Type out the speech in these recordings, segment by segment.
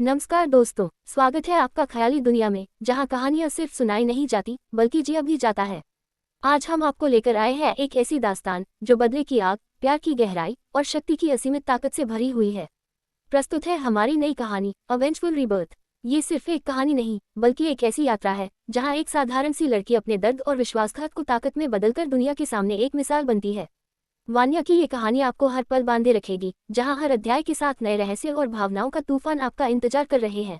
नमस्कार दोस्तों, स्वागत है आपका ख्याली दुनिया में, जहां कहानियां सिर्फ सुनाई नहीं जाती बल्कि जिया भी जाता है। आज हम आपको लेकर आए हैं एक ऐसी दास्तान जो बदले की आग, प्यार की गहराई और शक्ति की असीमित ताकत से भरी हुई है। प्रस्तुत है हमारी नई कहानी अ वेंचफुल रीबर्थ। ये सिर्फ एक कहानी नहीं बल्कि एक ऐसी यात्रा है जहां एक साधारण सी लड़की अपने दर्द और विश्वासघात को ताकत में बदलकर दुनिया के सामने एक मिसाल बनती है। वान्या की ये कहानी आपको हर पल बांधे रखेगी, जहां हर अध्याय के साथ नए रहस्य और भावनाओं का तूफान आपका इंतजार कर रहे हैं।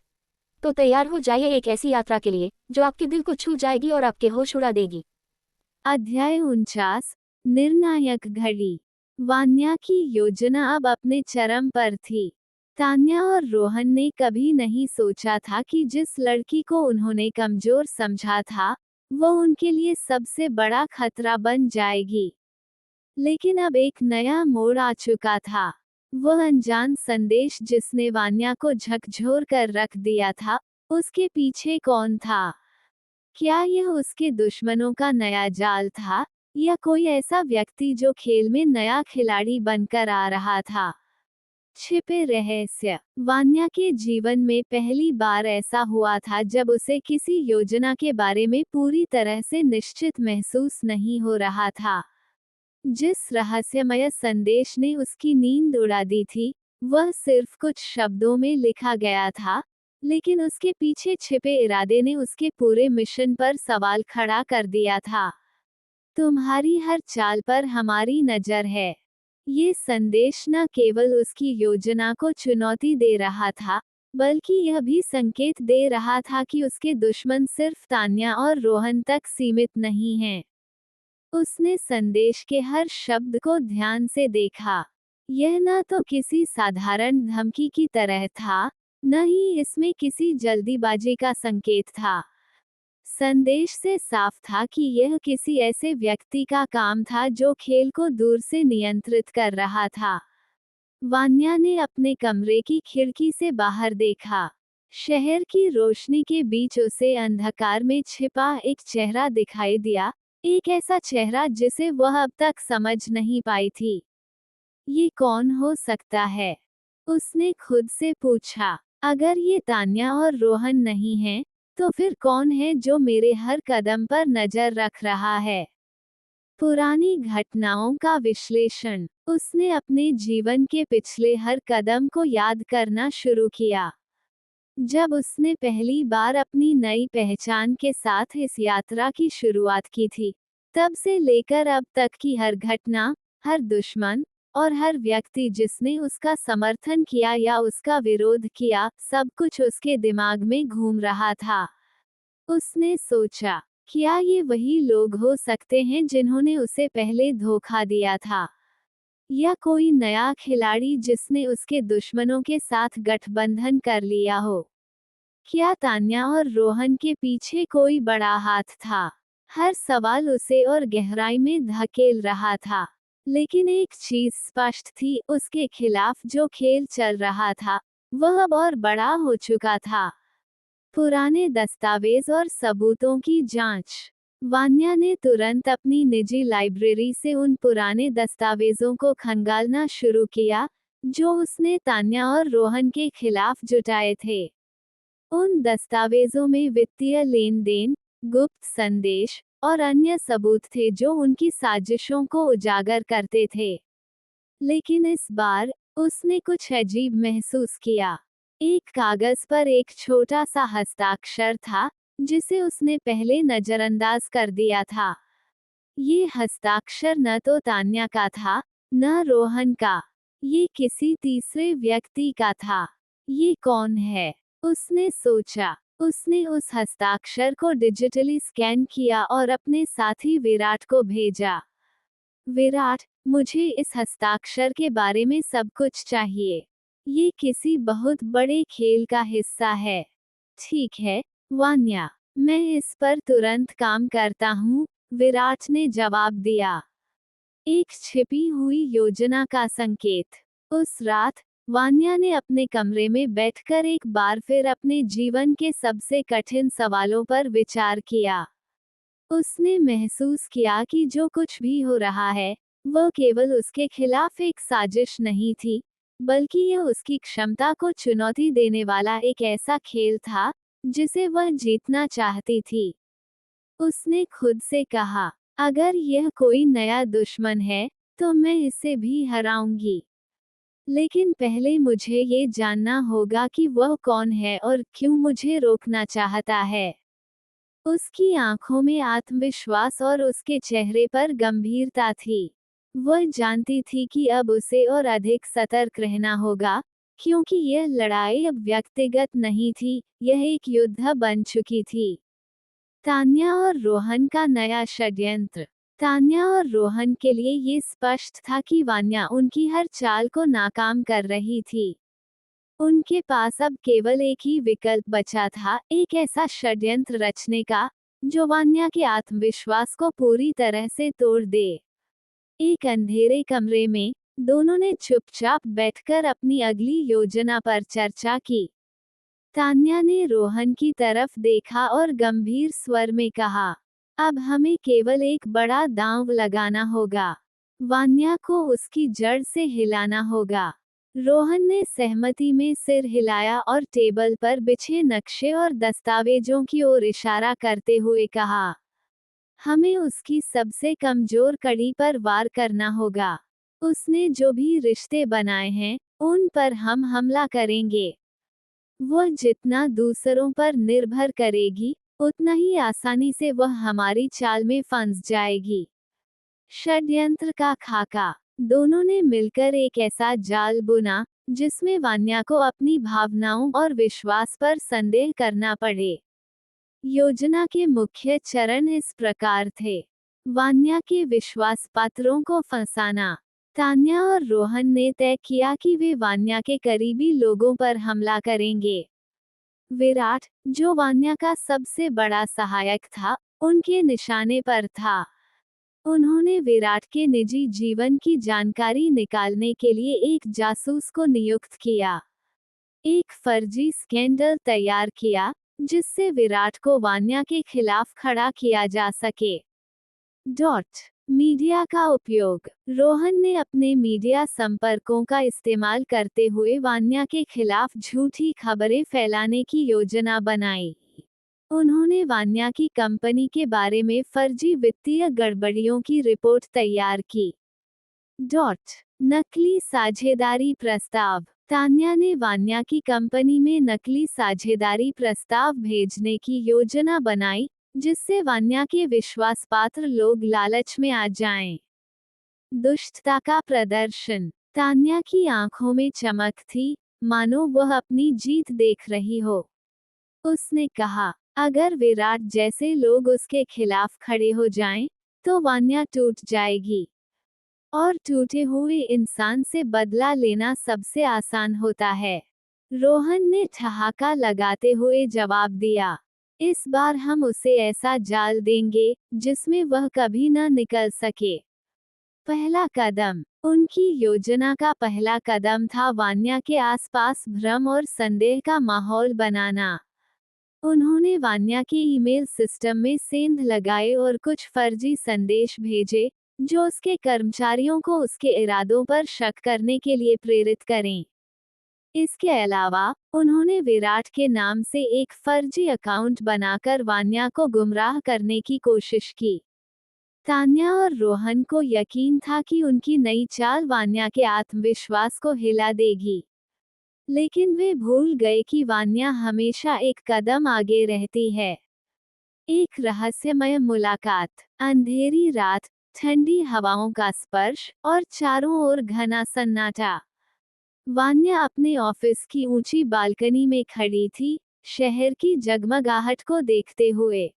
तो तैयार हो जाइए एक ऐसी यात्रा के लिए जो आपके दिल को छू जाएगी और आपके होश उड़ा देगी। अध्याय 49 निर्णायक घड़ी। वान्या की योजना अब अपने चरम पर थी। तान्या और रोहन ने कभी नहीं सोचा था कि जिस लड़की को उन्होंने कमजोर समझा था, वो उनके लिए सबसे बड़ा खतरा बन जाएगी। लेकिन अब एक नया मोड़ आ चुका था। वह अनजान संदेश जिसने वान्या को झकझोर कर रख दिया था, उसके पीछे कौन था? क्या यह उसके दुश्मनों का नया जाल था, या कोई ऐसा व्यक्ति जो खेल में नया खिलाड़ी बनकर आ रहा था? छिपे रहस्य। वान्या के जीवन में पहली बार ऐसा हुआ था जब उसे किसी योजना के बारे में पूरी तरह से निश्चित महसूस नहीं हो रहा था। जिस रहस्यमय संदेश ने उसकी नींद उड़ा दी थी, वह सिर्फ कुछ शब्दों में लिखा गया था, लेकिन उसके पीछे छिपे इरादे ने उसके पूरे मिशन पर सवाल खड़ा कर दिया था। तुम्हारी हर चाल पर हमारी नजर है। ये संदेश न केवल उसकी योजना को चुनौती दे रहा था, बल्कि यह भी संकेत दे रहा था कि उसके दुश्मन सिर्फ तान्या और रोहन तक सीमित नहीं हैं। उसने संदेश के हर शब्द को ध्यान से देखा। यह न तो किसी साधारण धमकी की तरह था, न ही इसमें किसी जल्दीबाजी का संकेत था। संदेश से साफ था कि यह किसी ऐसे व्यक्ति का काम था जो खेल को दूर से नियंत्रित कर रहा था। वान्या ने अपने कमरे की खिड़की से बाहर देखा। शहर की रोशनी के बीच उसे अंधकार में छिपा एक चेहरा दिखाई दिया, एक ऐसा चेहरा जिसे वह अब तक समझ नहीं पाई थी। ये कौन हो सकता है? उसने खुद से पूछा। अगर ये तान्या और रोहन नहीं है, तो फिर कौन है जो मेरे हर कदम पर नजर रख रहा है? पुरानी घटनाओं का विश्लेषण। उसने अपने जीवन के पिछले हर कदम को याद करना शुरू किया। जब उसने पहली बार अपनी नई पहचान के साथ इस यात्रा की शुरुआत की थी, तब से लेकर अब तक की हर घटना, हर दुश्मन और हर व्यक्ति जिसने उसका समर्थन किया या उसका विरोध किया, सब कुछ उसके दिमाग में घूम रहा था। उसने सोचा, क्या ये वही लोग हो सकते हैं जिन्होंने उसे पहले धोखा दिया था? या कोई नया खिलाड़ी जिसने उसके दुश्मनों के साथ गठबंधन कर लिया हो? क्या तान्या और रोहन के पीछे कोई बड़ा हाथ था? हर सवाल उसे और गहराई में धकेल रहा था। लेकिन एक चीज स्पष्ट थी, उसके खिलाफ जो खेल चल रहा था, वह अब और बड़ा हो चुका था। पुराने दस्तावेज और सबूतों की जांच। वान्या ने तुरंत अपनी निजी लाइब्रेरी से उन पुराने दस्तावेजों को खंगालना शुरू किया, जो उसने तान्या और रोहन के खिलाफ जुटाए थे। उन दस्तावेजों में वित्तीय लेन-देन, गुप्त संदेश और अन्य सबूत थे जो उनकी साजिशों को उजागर करते थे। लेकिन इस बार उसने कुछ अजीब महसूस किया। एक कागज पर एक छोटा सा हस्ताक्षर था, जिसे उसने पहले नजरअंदाज कर दिया था। ये हस्ताक्षर न तो तान्या का था, न रोहन का। ये किसी तीसरे व्यक्ति का था। ये कौन है? उसने सोचा। उसने उस हस्ताक्षर को डिजिटली स्कैन किया और अपने साथी विराट को भेजा। विराट, मुझे इस हस्ताक्षर के बारे में सब कुछ चाहिए। ये किसी बहुत बड़े खेल का हिस्सा है। ठीक है, वान्या, मैं इस पर तुरंत काम करता हूँ, विराट ने जवाब दिया। एक छिपी हुई योजना का संकेत। उस रात, वान्या ने अपने कमरे में बैठकर एक बार फिर अपने जीवन के सबसे कठिन सवालों पर विचार किया। उसने महसूस किया कि जो कुछ भी हो रहा है, वह केवल उसके खिलाफ एक साजिश नहीं थी, बल्कि यह उसकी क्षमता को चुनौती देने वाला एक ऐसा खेल था जिसे वह जीतना चाहती थी। उसने खुद से कहा, अगर यह कोई नया दुश्मन है, तो मैं इसे भी हराऊंगी। लेकिन पहले मुझे ये जानना होगा कि वह कौन है और क्यों मुझे रोकना चाहता है। उसकी आंखों में आत्मविश्वास और उसके चेहरे पर गंभीरता थी। वह जानती थी कि अब उसे और अधिक सतर्क रहना होगा, क्योंकि यह लड़ाई अब व्यक्तिगत नहीं थी, यह एक युद्ध बन चुकी थी। तान्या और रोहन का नया षड्यंत्र। तान्या और रोहन के लिए ये स्पष्ट था कि वान्या उनकी हर चाल को नाकाम कर रही थी। उनके पास अब केवल एक ही विकल्प बचा था, एक ऐसा षड्यंत्र रचने का जो वान्या के आत्मविश्वास को पूरी तरह से तोड़ दे। एक अंधेरे कमरे में दोनों ने चुपचाप बैठकर अपनी अगली योजना पर चर्चा की। तान्या ने रोहन की तरफ देखा और गंभीर स्वर में कहा, अब हमें केवल एक बड़ा दांव लगाना होगा। वान्या को उसकी जड़ से हिलाना होगा। रोहन ने सहमति में सिर हिलाया और टेबल पर बिछे नक्शे और दस्तावेजों की ओर इशारा करते हुए कहा, हमें उसकी सबसे कमजोर कड़ी पर वार करना होगा। उसने जो भी रिश्ते बनाए हैं, उन पर हम हमला करेंगे। वह जितना दूसरों पर निर्भर करेगी, उतना ही आसानी से वह हमारी चाल में फंस जाएगी। षड्यंत्र का खाका। दोनों ने मिलकर एक ऐसा जाल बुना जिसमें वान्या को अपनी भावनाओं और विश्वास पर संदेह करना पड़े। योजना के मुख्य चरण इस प्रकार थे। वान्या के विश्वास पात्रों को फंसाना। तान्या और रोहन ने तय किया कि वे वान्या के करीबी लोगों पर हमला करेंगे। विराट, जो वान्या का सबसे बड़ा सहायक था, उनके निशाने पर था। उन्होंने विराट के निजी जीवन की जानकारी निकालने के लिए एक जासूस को नियुक्त किया। एक फर्जी स्कैंडल तैयार किया जिससे विराट को वान्या के खिलाफ खड़ा किया जा सके। मीडिया का उपयोग। रोहन ने अपने मीडिया संपर्कों का इस्तेमाल करते हुए वान्या के खिलाफ झूठी खबरें फैलाने की योजना बनाई। उन्होंने वान्या की कंपनी के बारे में फर्जी वित्तीय गड़बड़ियों की रिपोर्ट तैयार की। नकली साझेदारी प्रस्ताव। तान्या ने वान्या की कंपनी में नकली साझेदारी प्रस्ताव भेजने की योजना बनाई, जिससे वान्या के विश्वासपात्र लोग लालच में आ जाएं। दुष्टता का प्रदर्शन। तान्या की आंखों में चमक थी, मानो वह अपनी जीत देख रही हो। उसने कहा, अगर विराट जैसे लोग उसके खिलाफ खड़े हो जाएं, तो वान्या टूट जाएगी। और टूटे हुए इंसान से बदला लेना सबसे आसान होता है। रोहन ने ठहाका लगाते हुए जवाब दिया, इस बार हम उसे ऐसा जाल देंगे जिसमें वह कभी न निकल सके। पहला कदम। उनकी योजना का पहला कदम था वान्या के आसपास भ्रम और संदेह का माहौल बनाना। उन्होंने वान्या के ईमेल सिस्टम में सेंध लगाए और कुछ फर्जी संदेश भेजे जो उसके कर्मचारियों को उसके इरादों पर शक करने के लिए प्रेरित करें। इसके अलावा, उन्होंने विराट के नाम से एक फर्जी अकाउंट बनाकर वान्या को गुमराह करने की कोशिश की। तान्या और रोहन को यकीन था कि उनकी नई चाल वान्या के आत्मविश्वास को हिला देगी। लेकिन वे भूल गए कि वान्या हमेशा एक कदम आगे रहती है। एक रहस्यमय मुलाकात। अंधेरी रात, ठंडी हवाओं का स्पर्श और चारों ओर घना सन्नाटा। वान्या अपने ऑफिस की ऊंची बालकनी में खड़ी थी, शहर की जगमगाहट को देखते हुए।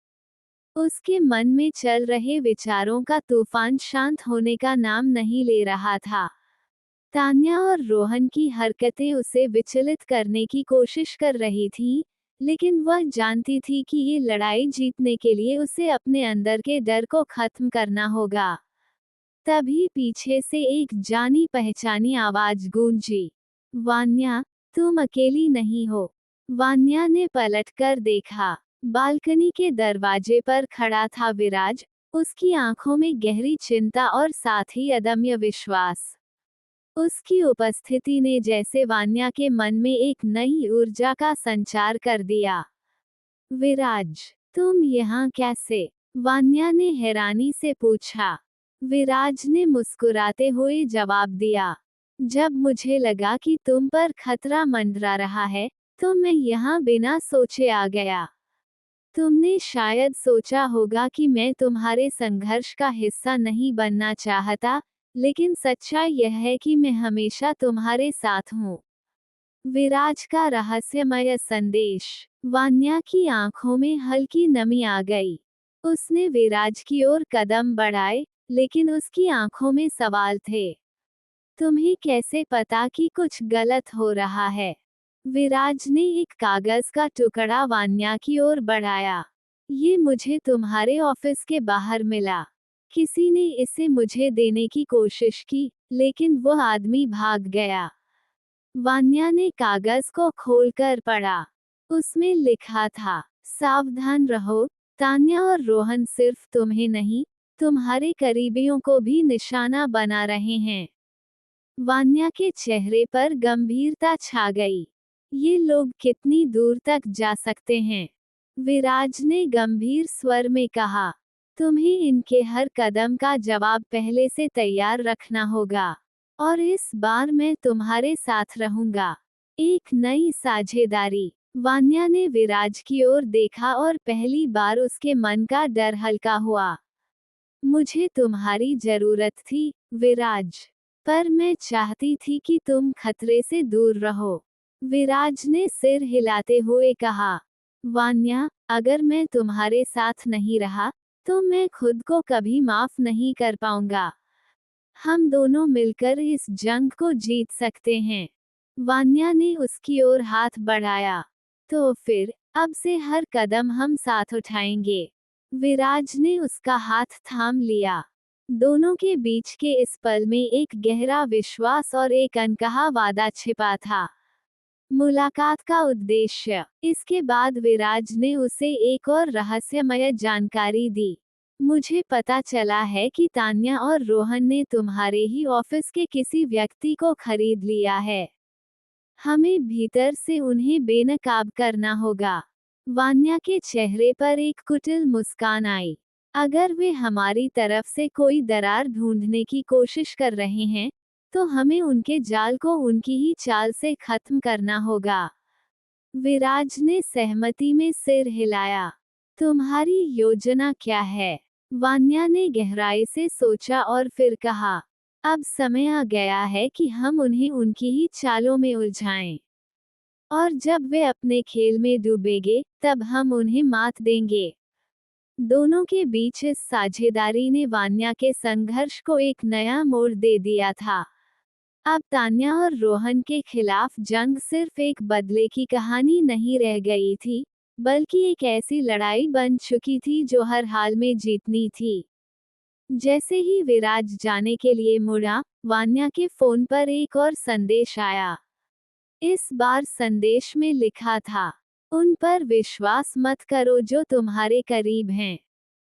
उसके मन में चल रहे विचारों का तूफान शांत होने का नाम नहीं ले रहा था। तान्या और रोहन की हरकतें उसे विचलित करने की कोशिश कर रही थीं, लेकिन वह जानती थी कि ये लड़ाई जीतने के लिए उसे अपने अंदर के डर को खत्म करना होगा। तभी पीछे से एक जानी पहचानी आवाज गूंजी, वान्या, तुम अकेली नहीं हो। वान्या ने पलटकर देखा। बालकनी के दरवाजे पर खड़ा था विराज, उसकी आंखों में गहरी चिंता और साथ ही अदम्य विश्वास। उसकी उपस्थिति ने जैसे वान्या के मन में एक नई ऊर्जा का संचार कर दिया। विराज, तुम यहाँ कैसे? वान्या ने हैरानी से पूछा। विराज ने मुस्कुराते हुए जवाब दिया, जब मुझे लगा कि तुम पर खतरा मंडरा रहा है, तो मैं यहाँ बिना सोचे आ गया। तुमने शायद सोचा होगा कि मैं तुम्हारे संघर्ष का हिस्सा नहीं बनना चाहता, लेकिन सच्चाई यह है कि मैं हमेशा तुम्हारे साथ हूँ। विराज का रहस्यमय संदेश। वान्या की आंखों में हल्की नमी आ गई। उसने विराज की ओर कदम बढ़ाए, लेकिन उसकी आंखों में सवाल थे। तुम्हें कैसे पता कि कुछ गलत हो रहा है? विराज ने एक कागज का टुकड़ा वान्या की ओर बढ़ाया। ये मुझे तुम्हारे ऑफिस के बाहर मिला। किसी ने इसे मुझे देने की कोशिश की, लेकिन वो आदमी भाग गया। वान्या ने कागज को खोलकर पढ़ा। उसमें लिखा था, सावधान रहो, तान्या और रोहन सिर्फ तुम्हें नहीं, तुम्हारे करीबियों को भी निशाना बना रहे हैं। वान्या के चेहरे पर गंभीरता छा गई। ये लोग कितनी दूर तक जा सकते हैं? विराज ने गंभीर स्वर में कहा, तुम्हें इनके हर कदम का जवाब पहले से तैयार रखना होगा। और इस बार मैं तुम्हारे साथ रहूंगा। एक नई साझेदारी। वान्या ने विराज की ओर देखा और पहली बार उसके मन का डर हल्का हुआ। मुझे तुम्हारी जरूरत थी, विराज। पर मैं चाहती थी कि तुम खतरे से दूर रहो। विराज ने सिर हिलाते हुए कहा, वान्या, अगर मैं तुम्हारे साथ नहीं रहा, तो मैं खुद को कभी माफ नहीं कर पाऊंगा। हम दोनों मिलकर इस जंग को जीत सकते हैं। वान्या ने उसकी ओर हाथ बढ़ाया। तो फिर, अब से हर कदम हम साथ उठाएंगे। विराज ने उसका हाथ थाम लिया। दोनों के बीच के इस पल में एक गहरा विश्वास और एक अनकहा वादा छिपा था। मुलाकात का उद्देश्य। इसके बाद विराज ने उसे एक और रहस्यमय जानकारी दी। मुझे पता चला है कि तान्या और रोहन ने तुम्हारे ही ऑफिस के किसी व्यक्ति को खरीद लिया है। हमें भीतर से उन्हें बेनकाब करना होगा। वान्या के चेहरे पर एक कुटिल मुस्कान आई। अगर वे हमारी तरफ से कोई दरार ढूंढने की कोशिश कर रहे हैं, तो हमें उनके जाल को उनकी ही चाल से खत्म करना होगा। विराज ने सहमति में सिर हिलाया। तुम्हारी योजना क्या है? वान्या ने गहराई से सोचा और फिर कहा, अब समय आ गया है कि हम उन्हें उनकी ही चालों में उलझाएं। और जब वे अपने खेल में डूबेंगे, तब हम उन्हें मात देंगे। दोनों के बीच इस साझेदारी ने वान्या के संघर्ष को एक नया मोड़ दे दिया था। अब तान्या और रोहन के खिलाफ जंग सिर्फ एक बदले की कहानी नहीं रह गई थी, बल्कि एक ऐसी लड़ाई बन चुकी थी जो हर हाल में जीतनी थी। जैसे ही विराज जाने के लिए मुड़ा, वान्या के फोन पर एक और संदेश आया। इस बार संदेश में लिखा था, उन पर विश्वास मत करो जो तुम्हारे करीब हैं।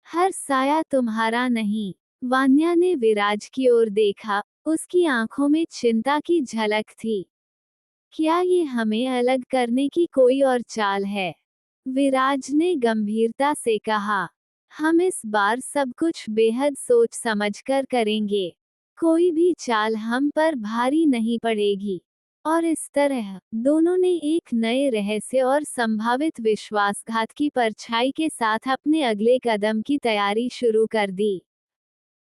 हर साया तुम्हारा नहीं। वान्या ने विराज की ओर देखा, उसकी आंखों में चिंता की झलक थी। क्या ये हमें अलग करने की कोई और चाल है? विराज ने गंभीरता से कहा, हम इस बार सब कुछ बेहद सोच समझकर करेंगे। कोई भी चाल हम पर भारी नहीं पड़ेगी। और इस तरह, दोनों ने एक नए रहस्य और संभावित विश्वासघात की परछाई के साथ अपने अगले कदम की तैयारी शुरू कर दी।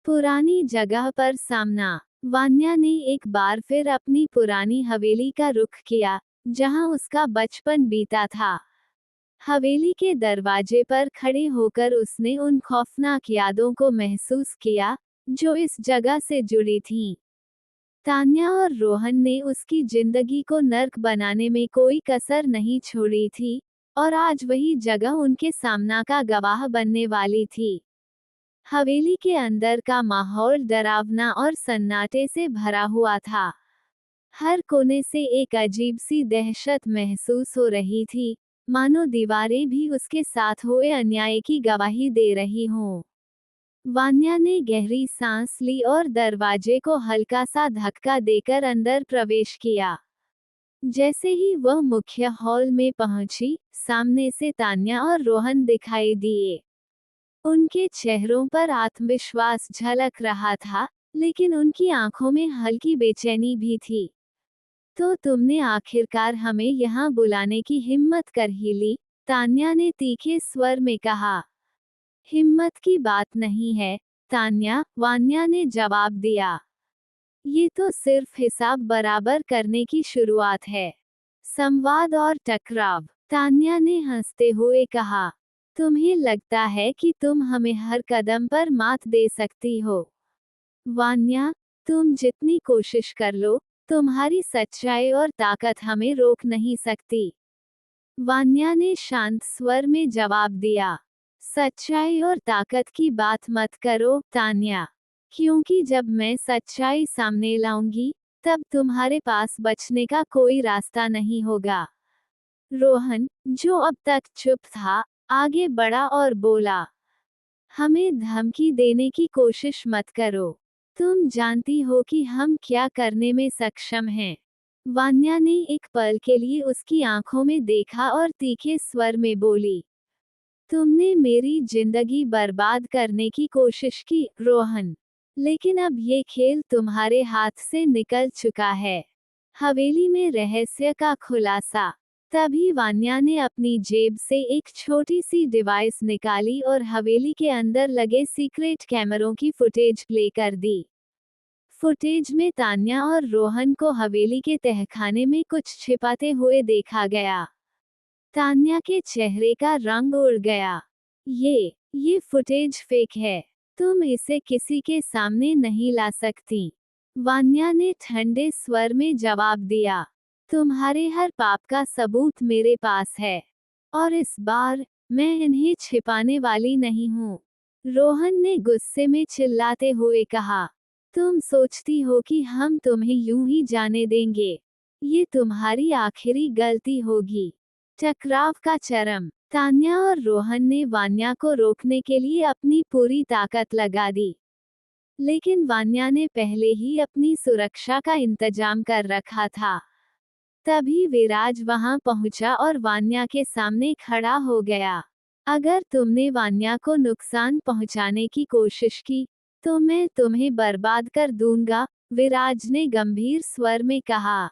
पुरानी जगह पर सामना। वान्या ने एक बार फिर अपनी पुरानी हवेली का रुख किया, जहां उसका बचपन बीता था। हवेली के दरवाजे पर खड़े होकर उसने उन खौफनाक यादों को महसूस किया, जो इस जगह से जुड़ी थीं। तान्या और रोहन ने उसकी जिंदगी को नर्क बनाने में कोई कसर नहीं छोड़ी थी, और आज वही जगह उनके सामना का गवाह बनने वाली थी। हवेली के अंदर का माहौल डरावना और सन्नाटे से भरा हुआ था। हर कोने से एक अजीब सी दहशत महसूस हो रही थी, मानो दीवारें भी उसके साथ हुए अन्याय की गवाही दे रही हों। वान्या ने गहरी सांस ली और दरवाजे को हल्का सा धक्का देकर अंदर प्रवेश किया। जैसे ही वह मुख्य हॉल में पहुंची, सामने से तान्या और रोहन दिखाई दिए। उनके चेहरों पर आत्मविश्वास झलक रहा था, लेकिन उनकी आंखों में हल्की बेचैनी भी थी। तो तुमने आखिरकार हमें यहाँ बुलाने की हिम्मत कर ही ली, तान्या ने तीखे स्वर में कहा। हिम्मत की बात नहीं है, तान्या, वान्या ने जवाब दिया। ये तो सिर्फ हिसाब बराबर करने की शुरुआत है। संवाद और टकराव, तान्या ने हंसते हुए कहा। तुम्हें लगता है कि तुम हमें हर कदम पर मात दे सकती हो। वान्या, तुम जितनी कोशिश कर लो, तुम्हारी सच्चाई और ताकत हमें रोक नहीं सकती। वान्या ने शांत स्वर में जवाब दिया। सच्चाई और ताकत की बात मत करो, तान्या, क्योंकि जब मैं सच्चाई सामने लाऊंगी, तब तुम्हारे पास बचने का कोई रास्ता नहीं होगा। रोहन, जो अब तक चुप था, आगे बढ़ा और बोला। हमें धमकी देने की कोशिश मत करो। तुम जानती हो कि हम क्या करने में सक्षम हैं। वान्या ने एक पल के लिए उसकी आंखों में देखा और तीखे स्वर में बोली। तुमने मेरी जिंदगी बर्बाद करने की कोशिश की, रोहन। लेकिन अब ये खेल तुम्हारे हाथ से निकल चुका है। हवेली में रहस्य का खुलासा। तभी वान्या ने अपनी जेब से एक छोटी सी डिवाइस निकाली और हवेली के अंदर लगे सीक्रेट कैमरों की फुटेज प्ले कर दी। फुटेज में तान्या और रोहन को हवेली के तहखाने में कुछ छिपाते हुए देखा गया। तान्या के चेहरे का रंग उड़ गया। ये फुटेज फेक है। तुम इसे किसी के सामने नहीं ला सकती। वान्या ने ठंडे स्वर में जवाब दिया। तुम्हारे हर पाप का सबूत मेरे पास है, और इस बार मैं इन्हें छिपाने वाली नहीं हूँ। रोहन ने गुस्से में चिल्लाते हुए कहा। तुम सोचती हो कि हम तुम्हें यूं ही जाने देंगे? ये तुम्हारी आखिरी गलती होगी। टकराव का चरम। तान्या और रोहन ने वान्या को रोकने के लिए अपनी पूरी ताकत लगा दी, लेकिन वान्या ने पहले ही अपनी सुरक्षा का इंतजाम कर रखा था। तभी विराज वहां पहुंचा और वान्या के सामने खड़ा हो गया। अगर तुमने वान्या को नुकसान पहुंचाने की कोशिश की, तो मैं तुम्हें बर्बाद कर दूंगा, विराज ने गंभीर स्वर में कहा।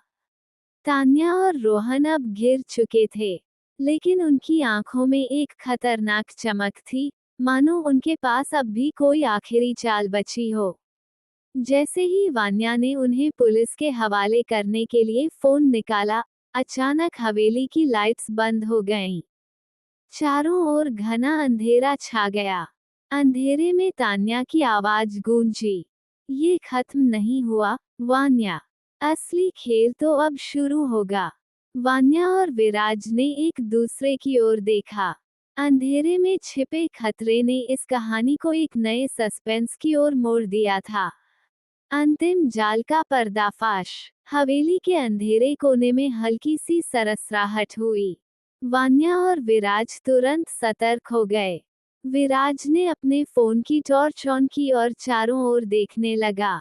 तान्या और रोहन अब घिर चुके थे, लेकिन उनकी आंखों में एक खतरनाक चमक थी, मानो उनके पास अब भी कोई आखिरी चाल बची हो। जैसे ही वान्या ने उन्हें पुलिस के हवाले करने के लिए फोन निकाला, अचानक हवेली की लाइट्स बंद हो गईं। चारों ओर घना अंधेरा छा गया। अंधेरे में तान्या की आवाज गूंजी। ये खत्म नहीं हुआ, वान्या। असली खेल तो अब शुरू होगा। वान्या और विराज ने एक दूसरे की ओर देखा। अंधेरे में छिपे खतरे ने इस कहानी को एक नए सस्पेंस की ओर मोड़ दिया था। अंतिम जाल का पर्दाफाश। हवेली के अंधेरे कोने में हल्की सी सरसराहट हुई। वान्या और विराज तुरंत सतर्क हो गए। विराज ने अपने फोन की टॉर्च ऑन की और चारों ओर देखने लगा।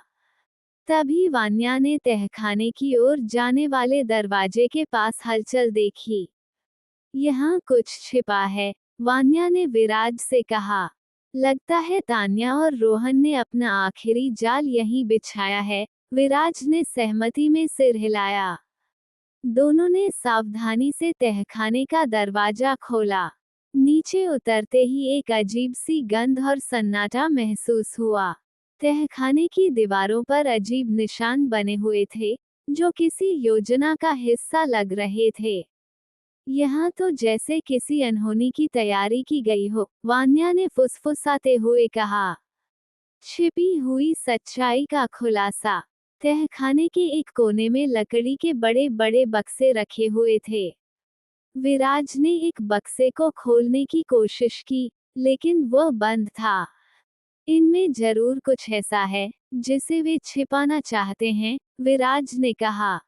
तभी वान्या ने तहखाने की ओर जाने वाले दरवाजे के पास हलचल देखी। यहाँ कुछ छिपा है, वान्या ने विराज से कहा। लगता है तान्या और रोहन ने अपना आखिरी जाल यहीं बिछाया है, विराज ने सहमति में सिर हिलाया। दोनों ने सावधानी से तहखाने का दरवाजा खोला। नीचे उतरते ही एक अजीब सी गंध और सन्नाटा महसूस हुआ। तहखाने की दीवारों पर अजीब निशान बने हुए थे, जो किसी योजना का हिस्सा लग रहे थे। यहाँ तो जैसे किसी अनहोनी की तैयारी की गई हो, वान्या ने फुसफुसाते हुए कहा। छिपी हुई सच्चाई का खुलासा। तहखाने के एक कोने में लकड़ी के बड़े बड़े बक्से रखे हुए थे। विराज ने एक बक्से को खोलने की कोशिश की, लेकिन वह बंद था। इनमें जरूर कुछ ऐसा है जिसे वे छिपाना चाहते हैं, विराज ने कहा।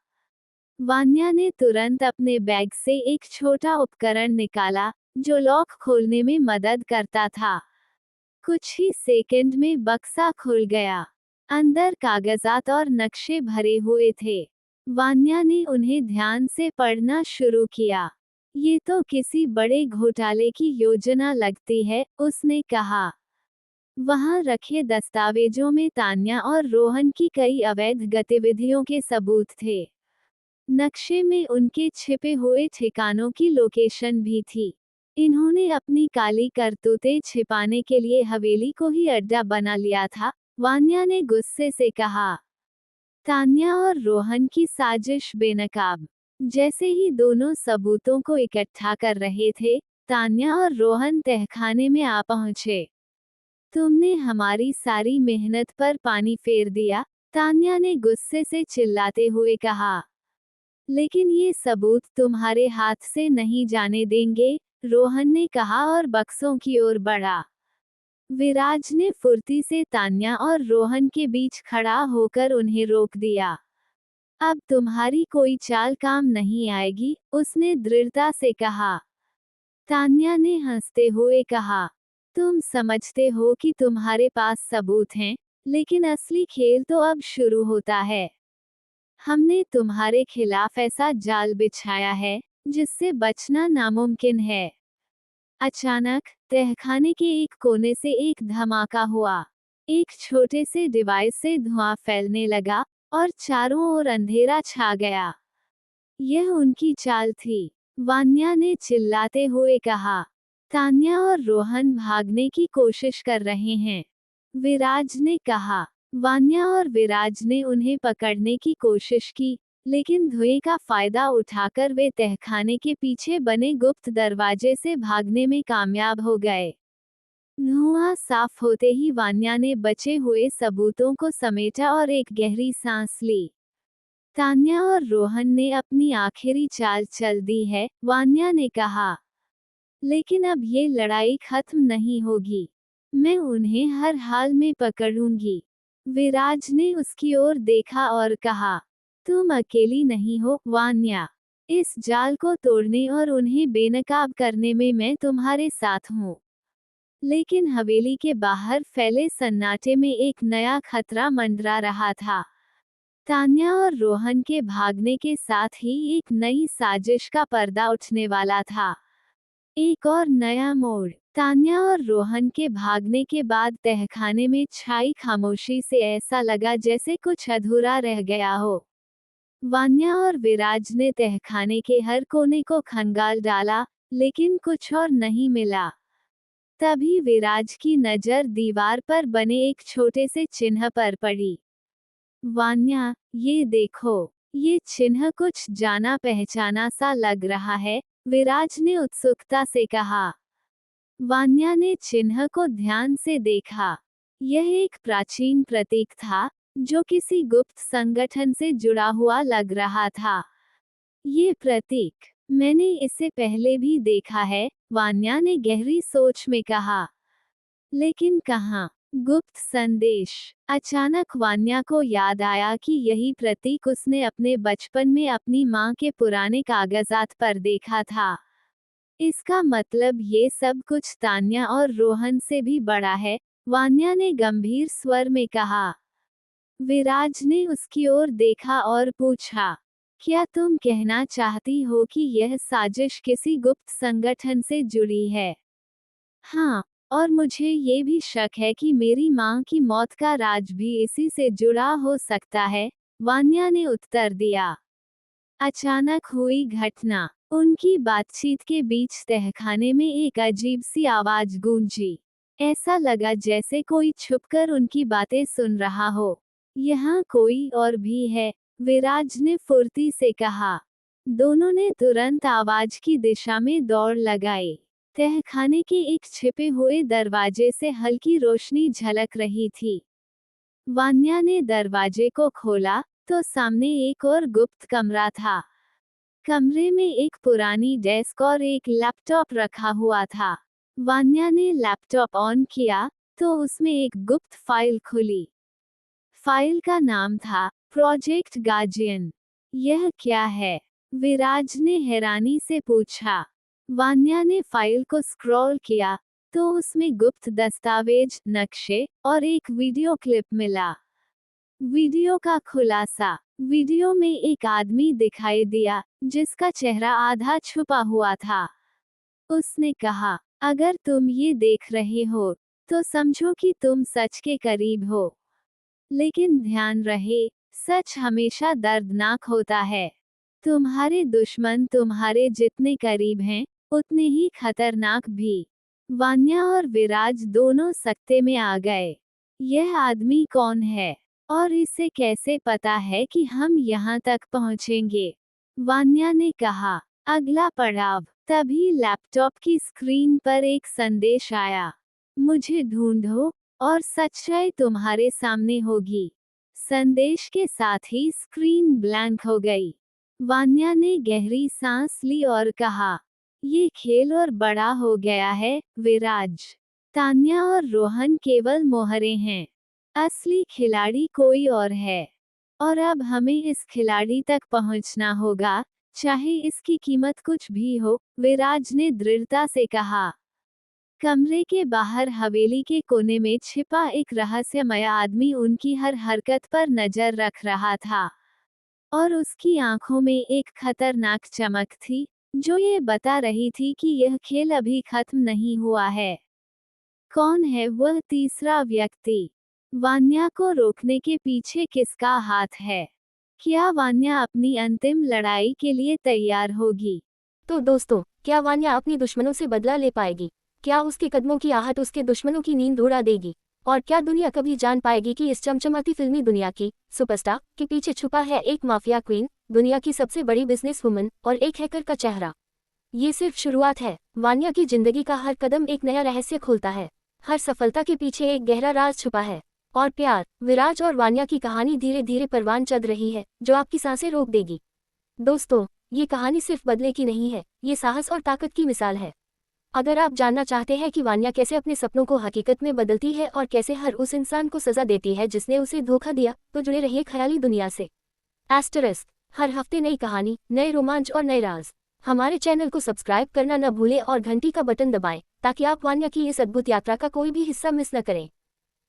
वान्या ने तुरंत अपने बैग से एक छोटा उपकरण निकाला, जो लॉक खोलने में मदद करता था। कुछ ही सेकंड में बक्सा खुल गया। अंदर कागजात और नक्शे भरे हुए थे। वान्या ने उन्हें ध्यान से पढ़ना शुरू किया। ये तो किसी बड़े घोटाले की योजना लगती है, उसने कहा। वहां रखे दस्तावेजों में तान्या और रोहन की कई अवैध गतिविधियों के सबूत थे। नक्शे में उनके छिपे हुए ठिकानों की लोकेशन भी थी। इन्होंने अपनी काली करतूतें छिपाने के लिए हवेली को ही अड्डा बना लिया था, वान्या ने गुस्से से कहा। तान्या और रोहन की साजिश बेनकाब। जैसे ही दोनों सबूतों को इकट्ठा कर रहे थे, तान्या और रोहन तहखाने में आ पहुंचे। तुमने हमारी सारी मेहनत पर पानी फेर दिया, तान्या ने गुस्से से चिल्लाते हुए कहा। लेकिन ये सबूत तुम्हारे हाथ से नहीं जाने देंगे, रोहन ने कहा और बक्सों की ओर बढ़ा। विराज ने फुर्ती से तान्या और रोहन के बीच खड़ा होकर उन्हें रोक दिया। अब तुम्हारी कोई चाल काम नहीं आएगी, उसने दृढ़ता से कहा। तान्या ने हंसते हुए कहा, तुम समझते हो कि तुम्हारे पास सबूत हैं, लेकिन असली खेल तो अब शुरू होता है। हमने तुम्हारे खिलाफ ऐसा जाल बिछाया है, जिससे बचना नामुमकिन है। अचानक तहखाने के एक कोने से एक धमाका हुआ। एक छोटे से डिवाइस से धुआं फैलने लगा और चारों ओर अंधेरा छा गया। यह उनकी चाल थी, वान्या ने चिल्लाते हुए कहा। तान्या और रोहन भागने की कोशिश कर रहे हैं, विराज ने कहा। वान्या और विराज ने उन्हें पकड़ने की कोशिश की, लेकिन धुएं का फायदा उठाकर वे तहखाने के पीछे बने गुप्त दरवाजे से भागने में कामयाब हो गए। धुआं साफ होते ही वान्या ने बचे हुए सबूतों को समेटा और एक गहरी सांस ली। तान्या और रोहन ने अपनी आखिरी चाल चल दी है, वान्या ने कहा। लेकिन अब ये लड़ाई खत्म नहीं होगी। मैं उन्हें हर हाल में पकड़ूंगी। विराज ने उसकी ओर देखा और कहा, तुम अकेली नहीं हो, वान्या। इस जाल को तोड़ने और उन्हें बेनकाब करने में मैं तुम्हारे साथ हूँ। लेकिन हवेली के बाहर फैले सन्नाटे में एक नया खतरा मंडरा रहा था। तान्या और रोहन के भागने के साथ ही एक नई साजिश का पर्दा उठने वाला था। एक और नया मोड़। तान्या और रोहन के भागने के बाद तहखाने में छाई खामोशी से ऐसा लगा जैसे कुछ अधूरा रह गया हो। वान्या और विराज ने तहखाने के हर कोने को खंगाल डाला, लेकिन कुछ और नहीं मिला। तभी विराज की नजर दीवार पर बने एक छोटे से चिन्ह पर पड़ी। वान्या, ये देखो, ये चिन्ह कुछ जाना पहचाना सा लग रहा है, विराज ने उत्सुकता से कहा। वान्या ने चिन्ह को ध्यान से देखा। यह एक प्राचीन प्रतीक था, जो किसी गुप्त संगठन से जुड़ा हुआ लग रहा था। ये प्रतीक, मैंने इसे पहले भी देखा है, वान्या ने गहरी सोच में कहा। लेकिन कहाँ? गुप्त संदेश। अचानक वान्या को याद आया कि यही प्रतीक उसने अपने बचपन में अपनी माँ के पुराने कागजात पर देखा था। इसका मतलब ये सब कुछ तान्या और रोहन से भी बड़ा है, वान्या ने गंभीर स्वर में कहा। विराज ने उसकी ओर देखा और पूछा, क्या तुम कहना चाहती हो कि यह साजिश किसी गुप्त संगठन से जुड़ी है? हाँ, और मुझे ये भी शक है कि मेरी माँ की मौत का राज भी इसी से जुड़ा हो सकता है, वान्या ने उत्तर दिया। अचानक हुई घटना। उनकी बातचीत के बीच तहखाने में एक अजीब सी आवाज गूंजी। ऐसा लगा जैसे कोई छुपकर उनकी बातें सुन रहा हो। यहाँ कोई और भी है, विराज ने फुर्ती से कहा। दोनों ने तुरंत आवाज की दिशा में दौड़ लगाई। तहखाने के एक छिपे हुए दरवाजे से हल्की रोशनी झलक रही थी। वान्या ने दरवाजे को खोला, तो सामने एक और गुप्त कमरा था। कमरे में एक पुरानी डेस्क और एक लैपटॉप रखा हुआ था। वान्या ने लैपटॉप ऑन किया, तो उसमें एक गुप्त फाइल खुली। फाइल का नाम था प्रोजेक्ट गार्जियन। यह क्या है? विराज ने हैरानी से पूछा। वान्या ने फाइल को स्क्रॉल किया, तो उसमें गुप्त दस्तावेज, नक्शे और एक वीडियो क्लिप मिला। वीडियो का खुलासा। वीडियो में एक आदमी दिखाई दिया जिसका चेहरा आधा छुपा हुआ था। उसने कहा, अगर तुम ये देख रहे हो तो समझो कि तुम सच के करीब हो। लेकिन ध्यान रहे, सच हमेशा दर्दनाक होता है। तुम्हारे दुश्मन तुम्हारे जितने करीब हैं, उतने ही खतरनाक भी। वान्या और विराज दोनों सकते में आ गए। यह आदमी कौन है और इसे कैसे पता है कि हम यहाँ तक पहुँचेंगे? वान्या ने कहा। अगला पड़ाव। तभी लैपटॉप की स्क्रीन पर एक संदेश आया। मुझे ढूंढो और सच्चाई तुम्हारे सामने होगी। संदेश के साथ ही स्क्रीन ब्लैंक हो गई। वान्या ने गहरी सांस ली और कहा, ये खेल और बड़ा हो गया है, विराज। तान्या और रोहन केवल मोहरे हैं। असली खिलाड़ी कोई और है। और अब हमें इस खिलाड़ी तक पहुंचना होगा, चाहे इसकी कीमत कुछ भी हो, विराज ने दृढ़ता से कहा। कमरे के बाहर हवेली के कोने में छिपा एक रहस्यमय आदमी उनकी हर हरकत पर नजर रख रहा था। और उसकी आंखों में एक खतरनाक चमक थी, जो ये बता रही थी कि यह खेल अभी खत्म नहीं हुआ है। कौन है वह तीसरा व्यक्ति? वान्या को रोकने के पीछे किसका हाथ है? क्या वान्या अपनी अंतिम लड़ाई के लिए तैयार होगी? तो दोस्तों, क्या वान्या अपनी दुश्मनों से बदला ले पाएगी? क्या उसके कदमों की आहट उसके दुश्मनों की नींद उड़ा देगी? और क्या दुनिया कभी जान पाएगी कि इस चमचमाती फिल्मी दुनिया की सुपरस्टार के पीछे छुपा है एक माफिया क्वीन, दुनिया की सबसे बड़ी बिजनेस वुमन और एक हैकर का चेहरा? ये सिर्फ शुरुआत है। वान्या की जिंदगी का हर कदम एक नया रहस्य खोलता है। हर सफलता के पीछे एक गहरा राज छुपा है। और प्यार, विराज और वान्या की कहानी धीरे धीरे परवान चढ़ रही है, जो आपकी सांसें रोक देगी। दोस्तों, ये कहानी सिर्फ बदले की नहीं है, ये साहस और ताकत की मिसाल है। अगर आप जानना चाहते हैं कि वान्या कैसे अपने सपनों को हकीकत में बदलती है और कैसे हर उस इंसान को सजा देती है जिसने उसे धोखा दिया, तो जुड़े रहिए ख्याली दुनिया से। एस्टरिस्क, हर हफ्ते नई कहानी, नए रोमांच और नए राज। हमारे चैनल को सब्सक्राइब करना न भूलें और घंटी का बटन दबाएं, ताकि आप वान्या की इस अद्भुत यात्रा का कोई भी हिस्सा मिस न करें।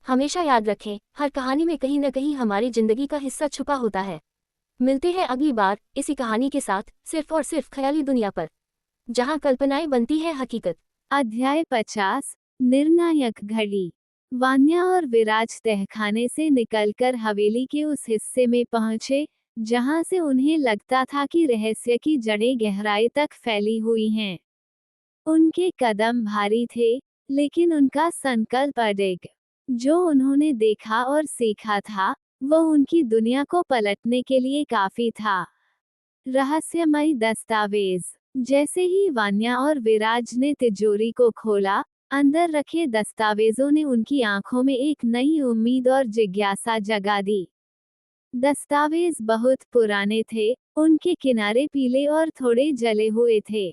हमेशा याद रखें, हर कहानी में कहीं न कहीं हमारी जिंदगी का हिस्सा छुपा होता है। मिलते हैं अगली बार इसी कहानी के साथ, सिर्फ और सिर्फ ख्याली दुनिया पर, जहां कल्पनाएं बनती हैं हकीकत। अध्याय 50, निर्णायक घड़ी। वान्या और विराज तहखाने से निकलकर हवेली के उस हिस्से में पहुंचे, जहां से उन्हें लगता था कि रहस्य की जड़ें गहराई तक फैली हुई हैं। उनके कदम भारी थे, लेकिन उनका संकल्प अडिग। जो उन्होंने देखा और सीखा था, वह उनकी दुनिया को पलटने के लिए काफी था। रहस्यमय दस्तावेज। जैसे ही वान्या और विराज ने तिजोरी को खोला, अंदर रखे दस्तावेजों ने उनकी आंखों में एक नई उम्मीद और जिज्ञासा जगा दी। दस्तावेज बहुत पुराने थे, उनके किनारे पीले और थोड़े जले हुए थे,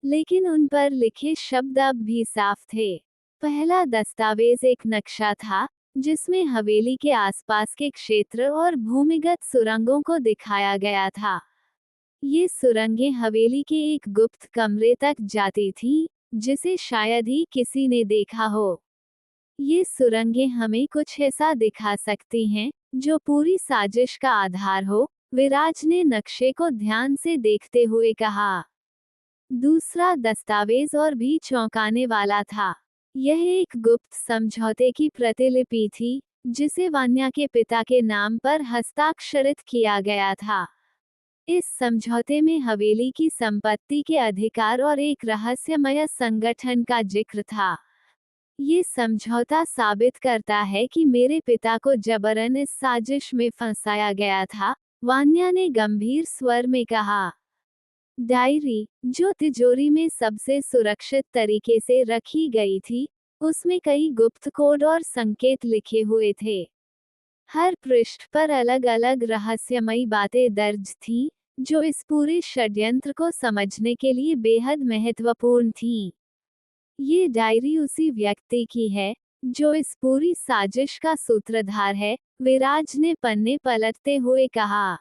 लेकिन उन पर लिखे शब्द अब भी साफ थे। पहला दस्तावेज एक नक्शा था, जिसमें हवेली के आसपास के क्षेत्र और भूमिगत सुरंगों को दिखाया गया था। ये सुरंगें हवेली के एक गुप्त कमरे तक जाती थीं, जिसे शायद ही किसी ने देखा हो। ये सुरंगें हमें कुछ ऐसा दिखा सकती हैं, जो पूरी साजिश का आधार हो, विराज ने नक्शे को ध्यान से देखते हुए कहा। दूसरा दस्तावेज और भी चौंकाने वाला था। यह एक गुप्त समझौते की प्रतिलिपि थी, जिसे वान्या के पिता के नाम पर हस्ताक्षरित किया गया था। इस समझौते में हवेली की संपत्ति के अधिकार और एक रहस्यमय संगठन का जिक्र था। ये समझौता साबित करता है कि मेरे पिता को जबरन इस साजिश में फंसाया गया था, वान्या ने गंभीर स्वर में कहा। डायरी, जो तिजोरी में सबसे सुरक्षित तरीके से रखी गई थी, उसमें कई गुप्त कोड और संकेत लिखे हुए थे। हर पृष्ठ पर अलग अलग रहस्यमयी बातें दर्ज थीं, जो इस पूरे षड्यंत्र को समझने के लिए बेहद महत्वपूर्ण थीं। ये डायरी उसी व्यक्ति की है, जो इस पूरी साजिश का सूत्रधार है, विराज ने पन्ने पलटते हुए कहा।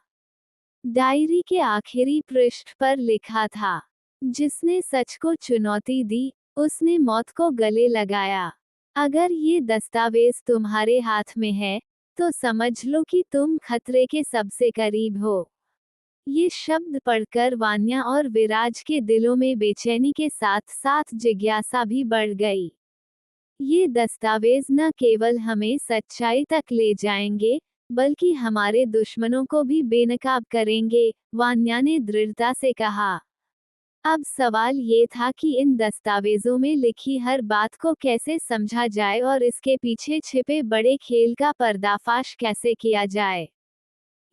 डायरी के आखिरी पृष्ठ पर लिखा था, जिसने सच को चुनौती दी, उसने मौत को गले लगाया। अगर ये दस्तावेज तुम्हारे हाथ में है, तो समझ लो कि तुम खतरे के सबसे करीब हो। ये शब्द पढ़कर वान्या और विराज के दिलों में बेचैनी के साथ साथ जिज्ञासा भी बढ़ गई। ये दस्तावेज न केवल हमें सच्चाई तक ले जाएंगे, बल्कि हमारे दुश्मनों को भी बेनकाब करेंगे, वान्या ने दृढ़ता से कहा। अब सवाल ये था कि इन दस्तावेजों में लिखी हर बात को कैसे समझा जाए और इसके पीछे छिपे बड़े खेल का पर्दाफाश कैसे किया जाए।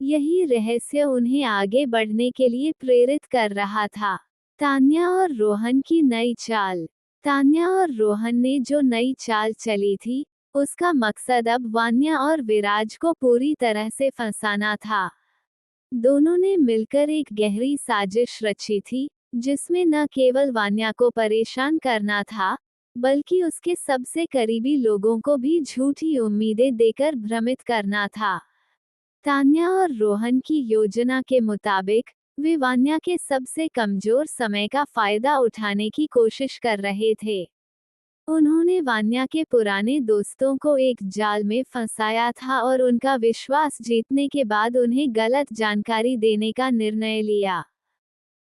यही रहस्य उन्हें आगे बढ़ने के लिए प्रेरित कर रहा था। तान्या और रोहन की नई चाल। तान्या और रोहन ने जो नई चाल चली थी, उसका मकसद अब वान्या और विराज को पूरी तरह से फंसाना था। दोनों ने मिलकर एक गहरी साजिश रची थी, जिसमें न केवल वान्या को परेशान करना था, बल्कि उसके सबसे करीबी लोगों को भी झूठी उम्मीदें देकर भ्रमित करना था। तान्या और रोहन की योजना के मुताबिक, वे वान्या के सबसे कमजोर समय का फायदा उठाने की कोशिश कर रहे थे। उन्होंने वान्या के पुराने दोस्तों को एक जाल में फंसाया था और उनका विश्वास जीतने के बाद उन्हें गलत जानकारी देने का निर्णय लिया।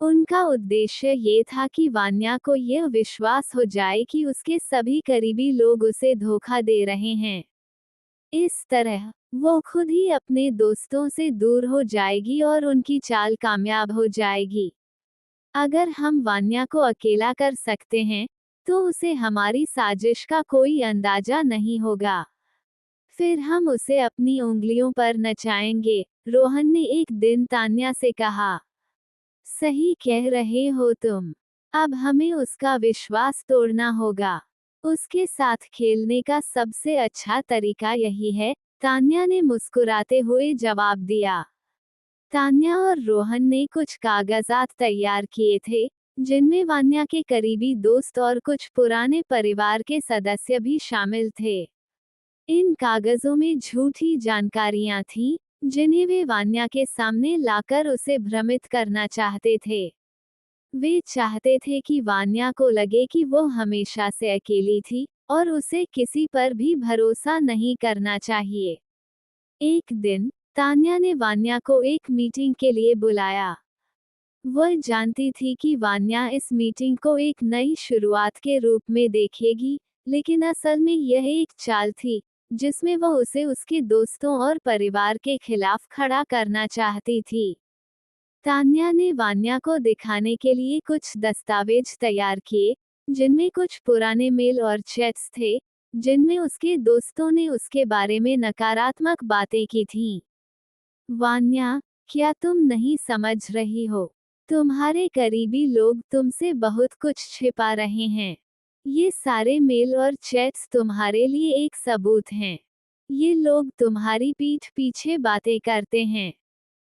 उनका उद्देश्य ये था कि वान्या को यह विश्वास हो जाए कि उसके सभी करीबी लोग उसे धोखा दे रहे हैं। इस तरह, वो खुद ही अपने दोस्तों से दूर हो जाएगी और उनकी चाल कामयाब हो जाएगी। अगर हम वान्या को अकेला कर सकते हैं, तो उसे हमारी साजिश का कोई अंदाजा नहीं होगा। फिर हम उसे अपनी उंगलियों पर नचाएंगे, रोहन ने एक दिन तान्या से कहा। सही कह रहे हो तुम। अब हमें उसका विश्वास तोड़ना होगा। उसके साथ खेलने का सबसे अच्छा तरीका यही है, तान्या ने मुस्कुराते हुए जवाब दिया। तान्या और रोहन ने कुछ कागजात तैयार किए थे, जिनमें वान्या के करीबी दोस्त और कुछ पुराने परिवार के सदस्य भी शामिल थे। इन कागजों में झूठी जानकारियां थीं, जिन्हें वे वान्या के सामने लाकर उसे भ्रमित करना चाहते थे। वे चाहते थे कि वान्या को लगे कि वो हमेशा से अकेली थी, और उसे किसी पर भी भरोसा नहीं करना चाहिए। एक दिन, तान्या ने वान्या को एक मीटिंग के लिए बुलाया। वह जानती थी कि वान्या इस मीटिंग को एक नई शुरुआत के रूप में देखेगी, लेकिन असल में यह एक चाल थी, जिसमें वह उसे उसके दोस्तों और परिवार के खिलाफ खड़ा करना चाहती थी। तान्या ने वान्या को दिखाने के लिए कुछ दस्तावेज तैयार किए, जिनमें कुछ पुराने मेल और चैट्स थे, जिनमें उसके दोस्तों ने उसके बारे में नकारात्मक बातें की थीं। वान्या, क्या तुम नहीं समझ रही हो? तुम्हारे करीबी लोग तुमसे बहुत कुछ छिपा रहे हैं। ये सारे मेल और चैट्स तुम्हारे लिए एक सबूत हैं। ये लोग तुम्हारी पीठ पीछे बातें करते हैं।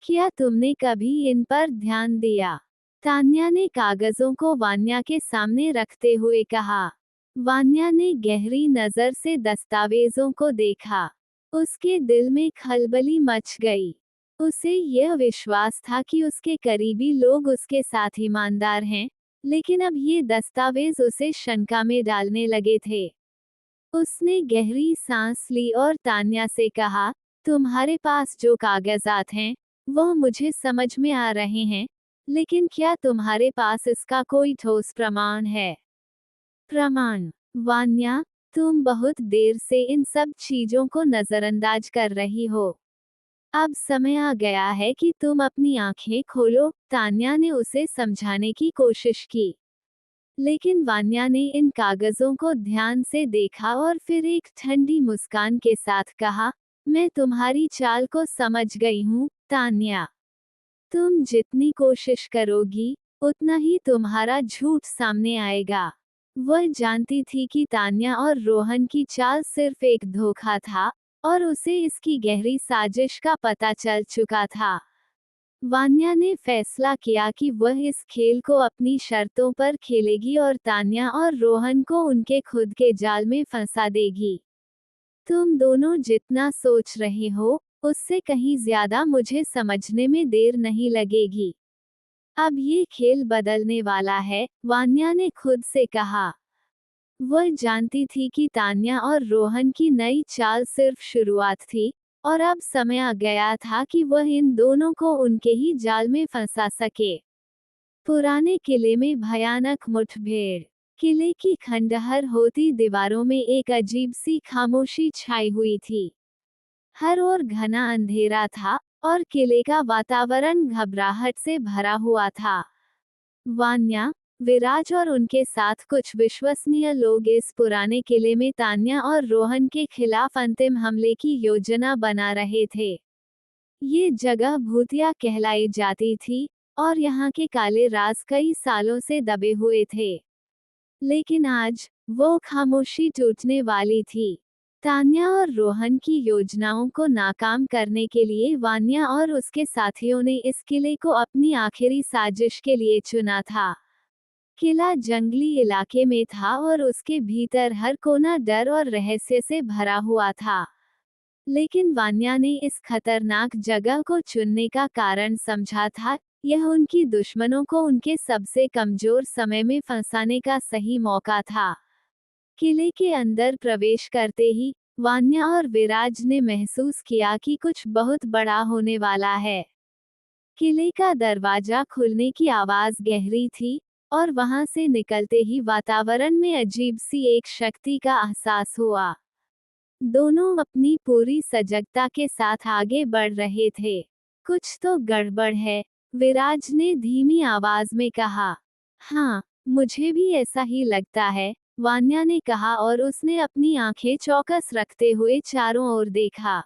क्या तुमने कभी इन पर ध्यान दिया? तान्या ने कागजों को वान्या के सामने रखते हुए कहा। वान्या ने गहरी नजर से दस्तावेजों को देखा। उसके दिल में खलबली मच गई। उसे यह विश्वास था कि उसके करीबी लोग उसके साथ ईमानदार हैं, लेकिन अब ये दस्तावेज उसे शंका में डालने लगे थे। उसने गहरी सांस ली और तान्या से कहा, तुम्हारे पास जो कागजात हैं, वह मुझे समझ में आ रहे हैं, लेकिन क्या तुम्हारे पास इसका कोई ठोस प्रमाण है? प्रमाण? वान्या, तुम बहुत देर से इन सब चीजों को नजरअंदाज कर रही हो। अब समय आ गया है कि तुम अपनी आंखें खोलो, तान्या ने उसे समझाने की कोशिश की। लेकिन वान्या ने इन कागजों को ध्यान से देखा और फिर एक ठंडी मुस्कान के साथ कहा, मैं तुम्हारी चाल को समझ गई हूँ, तान्या। तुम जितनी कोशिश करोगी, उतना ही तुम्हारा झूठ सामने आएगा। वह जानती थी कि तान्या और रोहन की चाल सिर्फ एक धोखा था, और उसे इसकी गहरी साजिश का पता चल चुका था। वान्या ने फैसला किया कि वह इस खेल को अपनी शर्तों पर खेलेगी और तान्या और रोहन को उनके खुद के जाल में फंसा देगी। तुम दोनों जितना सोच रहे हो, उससे कहीं ज्यादा मुझे समझने में देर नहीं लगेगी। अब ये खेल बदलने वाला है, वान्या ने खुद से कहा। वह जानती थी कि तान्या और रोहन की नई चाल सिर्फ शुरुआत थी, और अब समय आ गया था कि वह इन दोनों को उनके ही जाल में फंसा सके। पुराने किले में भयानक मुठभेड़। किले की खंडहर होती दीवारों में एक अजीब सी खामोशी छाई हुई थी। हर ओर घना अंधेरा था, और किले का वातावरण घबराहट से भरा हुआ था। वान्या, विराज और उनके साथ कुछ विश्वसनीय लोग इस पुराने किले में तान्या और रोहन के खिलाफ अंतिम हमले की योजना बना रहे थे। ये जगह भूतिया कहलाई जाती थी, और यहाँ के काले राज कई सालों से दबे हुए थे। लेकिन आज वो खामोशी टूटने वाली थी। तान्या और रोहन की योजनाओं को नाकाम करने के लिए वान्या और उसके साथियों ने इस किले को अपनी आखिरी साजिश के लिए चुना था। किला जंगली इलाके में था और उसके भीतर हर कोना डर और रहस्य से भरा हुआ था। लेकिन वान्या ने इस खतरनाक जगह को चुनने का कारण समझा था। यह उनकी दुश्मनों को उनके सबसे कमजोर समय में फंसाने का सही मौका था। किले के अंदर प्रवेश करते ही वान्या और विराज ने महसूस किया कि कुछ बहुत बड़ा होने वाला है। किले का दरवाजा खुलने की आवाज गहरी थी, और वहां से निकलते ही वातावरण में अजीब सी एक शक्ति का एहसास हुआ। दोनों अपनी पूरी सजगता के साथ आगे बढ़ रहे थे। कुछ तो गड़बड़ है, विराज ने धीमी आवाज में कहा। हाँ, मुझे भी ऐसा ही लगता है, वान्या ने कहा, और उसने अपनी आंखें चौकस रखते हुए चारों ओर देखा।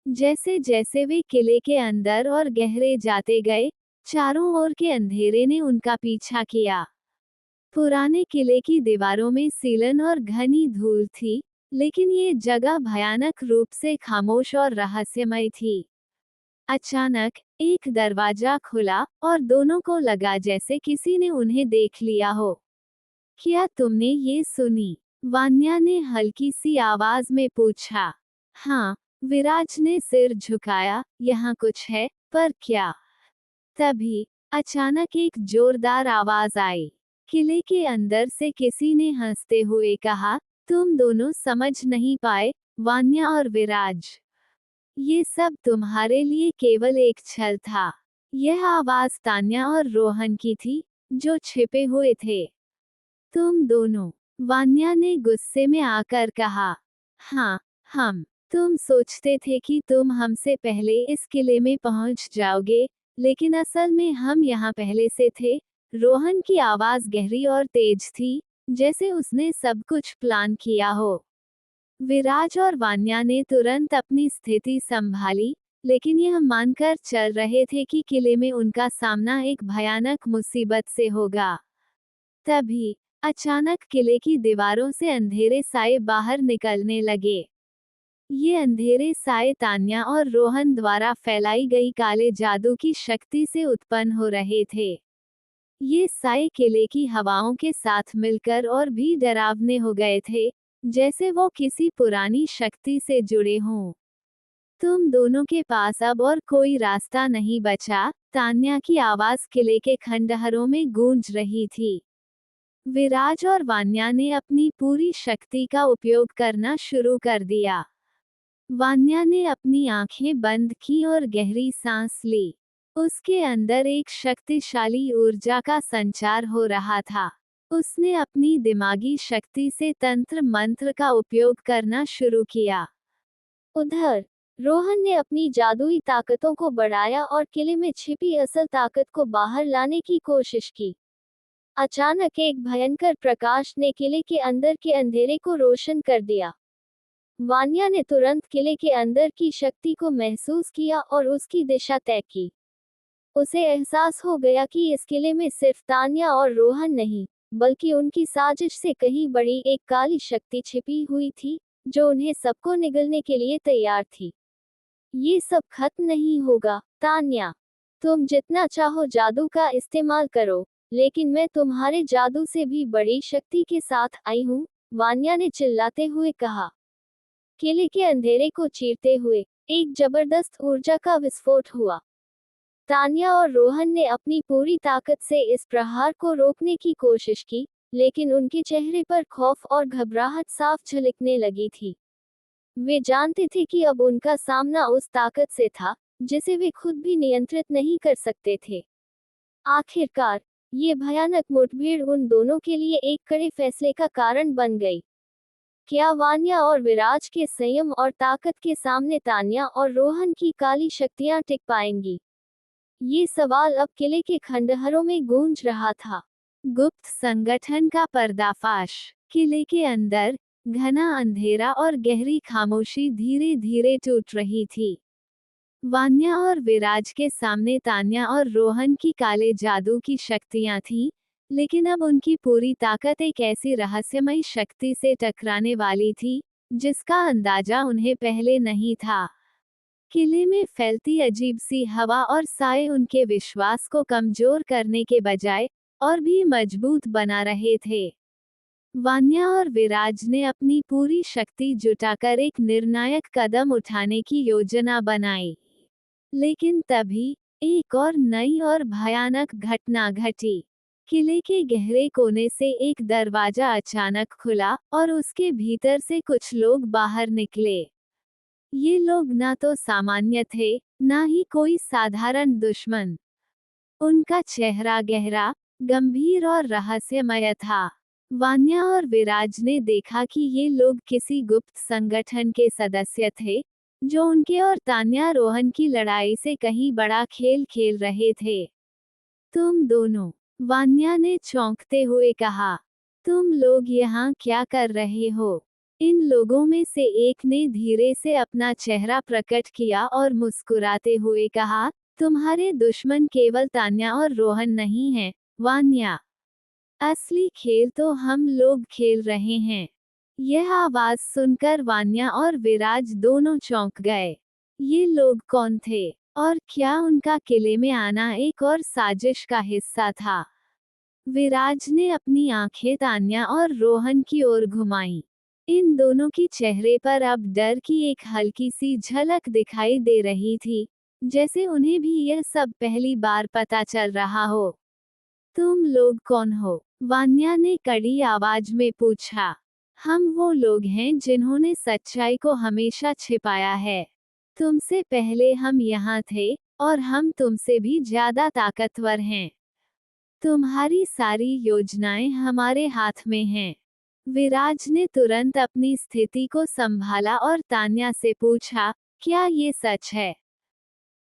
जैसे जैसे वे किले के अंदर और गहरे जाते गए, चारों ओर के अंधेरे ने उनका पीछा किया। पुराने किले की दीवारों में सीलन और घनी धूल थी, लेकिन ये जगह भयानक रूप से खामोश और रहस्यमय थी। अचानक एक दरवाजा खुला, और दोनों को लगा जैसे किसी ने उन्हें देख लिया हो। क्या तुमने ये सुनी? वान्या ने हल्की सी आवाज में पूछा। हाँ, विराज ने सिर झुकाया। यहाँ कुछ है, पर क्या? तभी अचानक एक जोरदार आवाज आई। किले के अंदर से किसी ने हंसते हुए कहा, तुम दोनों समझ नहीं पाए, वान्या और विराज। ये सब तुम्हारे लिए केवल एक छल था। यह आवाज तान्या और रोहन की थी, जो छिपे हुए थे। तुम दोनों, वान्या ने गुस्से में आकर कहा। हाँ, तुम सोचते थे कि तुम हमसे पहले इस किले में पहुंच जाओगे, लेकिन असल में हम यहाँ पहले से थे। रोहन की आवाज गहरी और तेज थी, जैसे उसने सब कुछ प्लान किया हो। विराज और वान्या ने तुरंत अपनी स्थिति संभाली, लेकिन यह मानकर चल रहे थे कि किले में उनका सामना एक भयानक मुसीबत से होगा। तभी अचानक किले की दीवारों से अंधेरे साए बाहर निकलने लगे। ये अंधेरे साए तान्या और रोहन द्वारा फैलाई गई काले जादू की शक्ति से उत्पन्न हो रहे थे। ये साए किले की हवाओं के साथ मिलकर और भी डरावने हो गए थे, जैसे वो किसी पुरानी शक्ति से जुड़े हों। तुम दोनों के पास अब और कोई रास्ता नहीं बचा, तान्या की आवाज किले के खंडहरों में गूंज रही थी। विराज और वान्या ने अपनी पूरी शक्ति का उपयोग करना शुरू कर दिया। वान्या ने अपनी आंखें बंद की और गहरी सांस ली। उसके अंदर एक शक्तिशाली ऊर्जा का संचार हो रहा था। उसने अपनी दिमागी शक्ति से तंत्र मंत्र का उपयोग करना शुरू किया। उधर रोहन ने अपनी जादुई ताकतों को बढ़ाया और किले में छिपी असल ताकत को बाहर लाने की कोशिश की। अचानक एक भयंकर प्रकाश ने किले के अंदर के अंधेरे को रोशन कर दिया। वान्या ने तुरंत किले के अंदर की शक्ति को महसूस किया और उसकी दिशा तय की। उसे एहसास हो गया कि इस किले में सिर्फ तान्या और रोहन नहीं, बल्कि उनकी साजिश से कहीं बड़ी एक काली शक्ति छिपी हुई थी, जो उन्हें सबको निगलने के लिए तैयार थी। ये सब खत्म नहीं होगा, तान्या। तुम जितना चाहो जादू का इस्तेमाल करो, लेकिन मैं तुम्हारे जादू से भी बड़ी शक्ति के साथ आई हूँ, वान्या ने चिल्लाते हुए कहा। किले के अंधेरे को चीरते हुए एक जबरदस्त ऊर्जा का विस्फोट हुआ। तान्या और रोहन ने अपनी पूरी ताकत से इस प्रहार को रोकने की कोशिश की, लेकिन उनके चेहरे पर खौफ और घबराहट साफ झलकने लगी थी। वे जानते थे कि अब उनका सामना उस ताकत से था जिसे वे खुद भी नियंत्रित नहीं कर सकते थे। आखिरकार, ये भयानक मुठभेड़ उन दोनों के लिए एक कड़े फैसले का कारण बन गई। क्या वान्या और विराज के संयम और ताकत के सामने तान्या और रोहन की काली शक्तियां टिक पाएंगी? ये सवाल अब किले के खंडहरों में गूंज रहा था। गुप्त संगठन का पर्दाफाश। किले के अंदर घना अंधेरा और गहरी खामोशी धीरे धीरे टूट रही थी। वान्या और विराज के सामने तान्या और रोहन की काले जादू की शक्तियां थीं, लेकिन अब उनकी पूरी ताकत एक ऐसी रहस्यमयी शक्ति से टकराने वाली थी जिसका अंदाजा उन्हें पहले नहीं था। किले में फैलती अजीब सी हवा और साए उनके विश्वास को कमजोर करने के बजाय और भी मजबूत बना रहे थे। वान्या और विराज ने अपनी पूरी शक्ति जुटाकर एक निर्णायक कदम उठाने की योजना बनाई। लेकिन तभी एक और नई और भयानक घटना घटी। किले के गहरे कोने से एक दरवाजा अचानक खुला और उसके भीतर से कुछ लोग बाहर निकले। ये लोग ना तो सामान्य थे, ना ही कोई साधारण दुश्मन। उनका चेहरा गहरा, गंभीर और रहस्यमय था। वान्या और विराज ने देखा कि ये लोग किसी गुप्त संगठन के सदस्य थे, जो उनके और तान्या रोहन की लड़ाई से कहीं बड़ा खेल खेल रहे थे। तुम दोनों, वान्या ने चौंकते हुए कहा, तुम लोग यहाँ क्या कर रहे हो? इन लोगों में से एक ने धीरे से अपना चेहरा प्रकट किया और मुस्कुराते हुए कहा, तुम्हारे दुश्मन केवल तान्या और रोहन नहीं हैं, वान्या। असली खेल तो हम लोग खेल रहे हैं। यह आवाज सुनकर वान्या और विराज दोनों चौंक गए। ये लोग कौन थे, और क्या उनका किले में आना एक और साजिश का हिस्सा था? विराज ने अपनी आंखें तान्या और रोहन की ओर घुमाई। इन दोनों की चेहरे पर अब डर की एक हल्की सी झलक दिखाई दे रही थी, जैसे उन्हें भी यह सब पहली बार पता चल रहा हो। तुम लोग कौन हो? वान्या ने कड़ी आवाज में पूछा। हम वो लोग हैं जिन्होंने सच्चाई को हमेशा छिपाया है। तुमसे पहले हम यहाँ थे, और हम तुमसे भी ज्यादा ताकतवर हैं। तुम्हारी सारी योजनाएं हमारे हाथ में हैं। विराज ने तुरंत अपनी स्थिति को संभाला और तान्या से पूछा, क्या ये सच है?